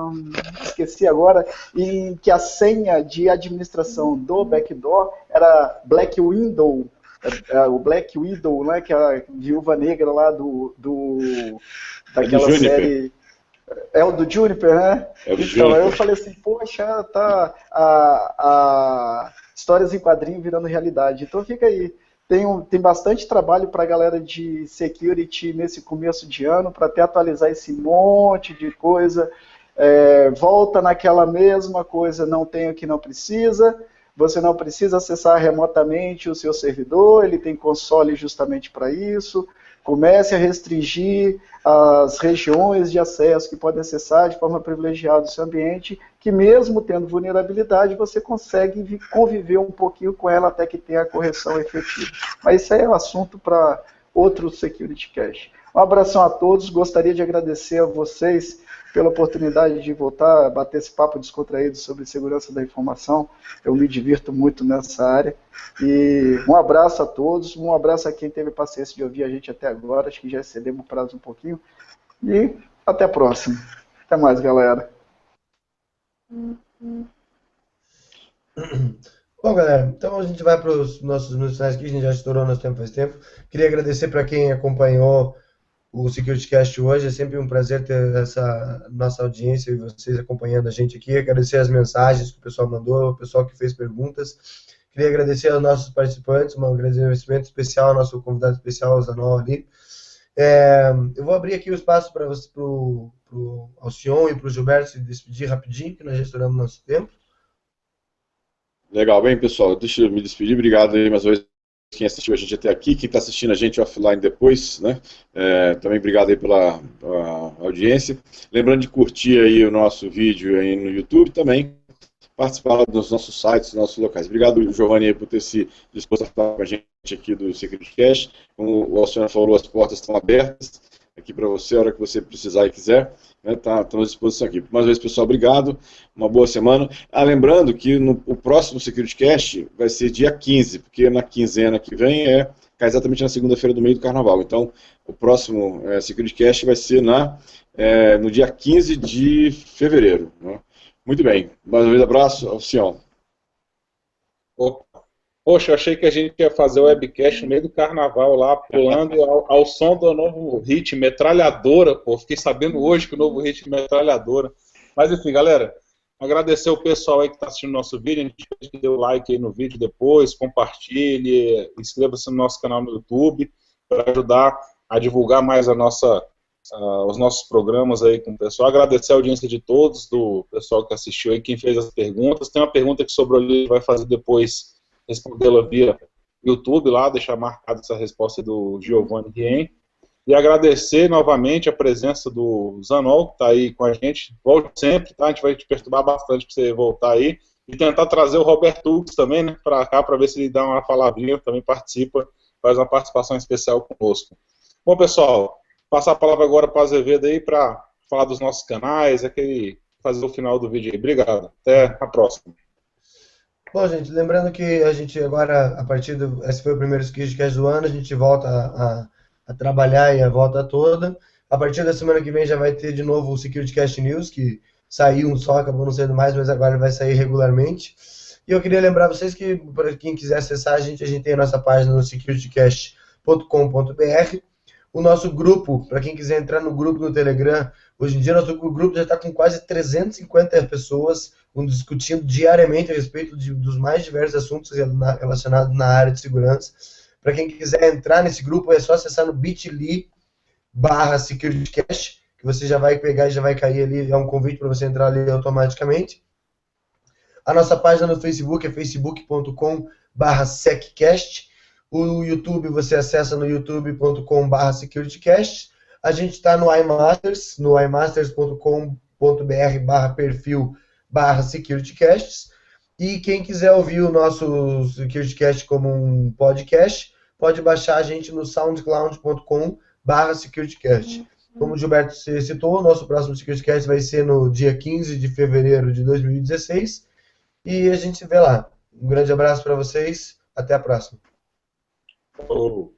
esqueci agora, em que a senha de administração do backdoor era Black Widow, o Black Widow, né, que é a viúva negra lá daquela série. É o do Juniper, né? Então, eu falei assim, poxa, tá a histórias em quadrinho virando realidade. Então fica aí. Tem bastante trabalho para a galera de security nesse começo de ano, para até atualizar esse monte de coisa. Volta naquela mesma coisa, não tem o que não precisa. Você não precisa acessar remotamente o seu servidor, ele tem console justamente para isso. Comece a restringir as regiões de acesso que podem acessar de forma privilegiada o seu ambiente, que mesmo tendo vulnerabilidade, você consegue conviver um pouquinho com ela até que tenha a correção efetiva. Mas isso aí é um assunto para outro Security Cast. Um abração a todos, gostaria de agradecer a vocês pela oportunidade de voltar a bater esse papo descontraído sobre segurança da informação. Eu me divirto muito nessa área. E um abraço a todos, um abraço a quem teve paciência de ouvir a gente até agora, acho que já excedemos o prazo um pouquinho. E até a próxima. Até mais, galera. Bom, galera, então a gente vai para os nossos minutos finais aqui, a gente já estourou nosso tempo faz tempo. Queria agradecer para quem acompanhou o SecurityCast hoje, é sempre um prazer ter essa nossa audiência e vocês acompanhando a gente aqui. Agradecer as mensagens que o pessoal mandou, o pessoal que fez perguntas. Queria agradecer aos nossos participantes, um agradecimento especial ao nosso convidado especial, ao Zanol ali. Eu vou abrir aqui o espaço para você, ao Sion e para o Gilberto se despedir rapidinho, que nós já estouramos nosso tempo. Legal, bem pessoal, deixa eu me despedir, obrigado aí mais uma vez quem assistiu a gente até aqui, quem está assistindo a gente offline depois, né? Também obrigado aí pela audiência. Lembrando de curtir aí o nosso vídeo aí no YouTube também, participar dos nossos sites, dos nossos locais. Obrigado, Giovanni, aí, por ter se disposto a falar com a gente aqui do SecurityCast. Como o Alciano falou, as portas estão abertas aqui para você, a hora que você precisar e quiser. Estamos à disposição aqui. Mais uma vez, pessoal, obrigado. Uma boa semana. Lembrando que o próximo SecurityCast vai ser dia 15, porque na quinzena que vem é cai exatamente na segunda-feira do meio do Carnaval. Então, o próximo SecurityCast vai ser no dia 15 de fevereiro. Né? Muito bem. Mais uma vez, abraço, Alcião. Poxa, eu achei que a gente ia fazer o webcast no meio do Carnaval lá, pulando ao som do novo hit, Metralhadora, pô. Fiquei sabendo hoje que o novo hit é Metralhadora. Mas enfim, galera, agradecer o pessoal aí que está assistindo o nosso vídeo. A gente deu like aí no vídeo depois, compartilhe, inscreva-se no nosso canal no YouTube para ajudar a divulgar mais os nossos programas aí com o pessoal. Agradecer a audiência de todos, do pessoal que assistiu aí, quem fez as perguntas. Tem uma pergunta que sobrou ali, vai fazer depois, respondê-la via YouTube lá, deixar marcada essa resposta do Giovanni Rien. E agradecer novamente a presença do Zanol, que está aí com a gente. Volte sempre, tá? A gente vai te perturbar bastante para você voltar aí. E tentar trazer o Roberto Hux também, né, para cá, para ver se ele dá uma palavrinha, também participa, faz uma participação especial conosco. Bom, pessoal, passar a palavra agora para o Azevedo aí, para falar dos nossos canais, fazer o final do vídeo aí. Obrigado. Até a próxima. Bom, gente, lembrando que a gente agora, esse foi o primeiro SecurityCast do ano, a gente volta a trabalhar e a volta toda. A partir da semana que vem já vai ter de novo o SecurityCast News, que saiu um só, acabou não sendo mais, mas agora vai sair regularmente. E eu queria lembrar vocês que, para quem quiser acessar a gente tem a nossa página no securitycast.com.br. O nosso grupo, para quem quiser entrar no grupo no Telegram, hoje em dia nosso grupo já está com quase 350 pessoas discutindo diariamente a respeito dos mais diversos assuntos relacionados na área de segurança. Para quem quiser entrar nesse grupo, é só acessar no bit.ly/securitycast, que você já vai pegar e já vai cair ali, é um convite para você entrar ali automaticamente. A nossa página no Facebook é facebook.com/seccast. O YouTube você acessa no youtube.com/securitycast. A gente está no iMasters, no imasters.com.br/perfil/securitycasts. E quem quiser ouvir o nosso SecurityCast como um podcast, pode baixar a gente no soundcloud.com/securitycast. Como o Gilberto citou, o nosso próximo SecurityCast vai ser no dia 15 de fevereiro de 2016. E a gente se vê lá. Um grande abraço para vocês. Até a próxima. Oh.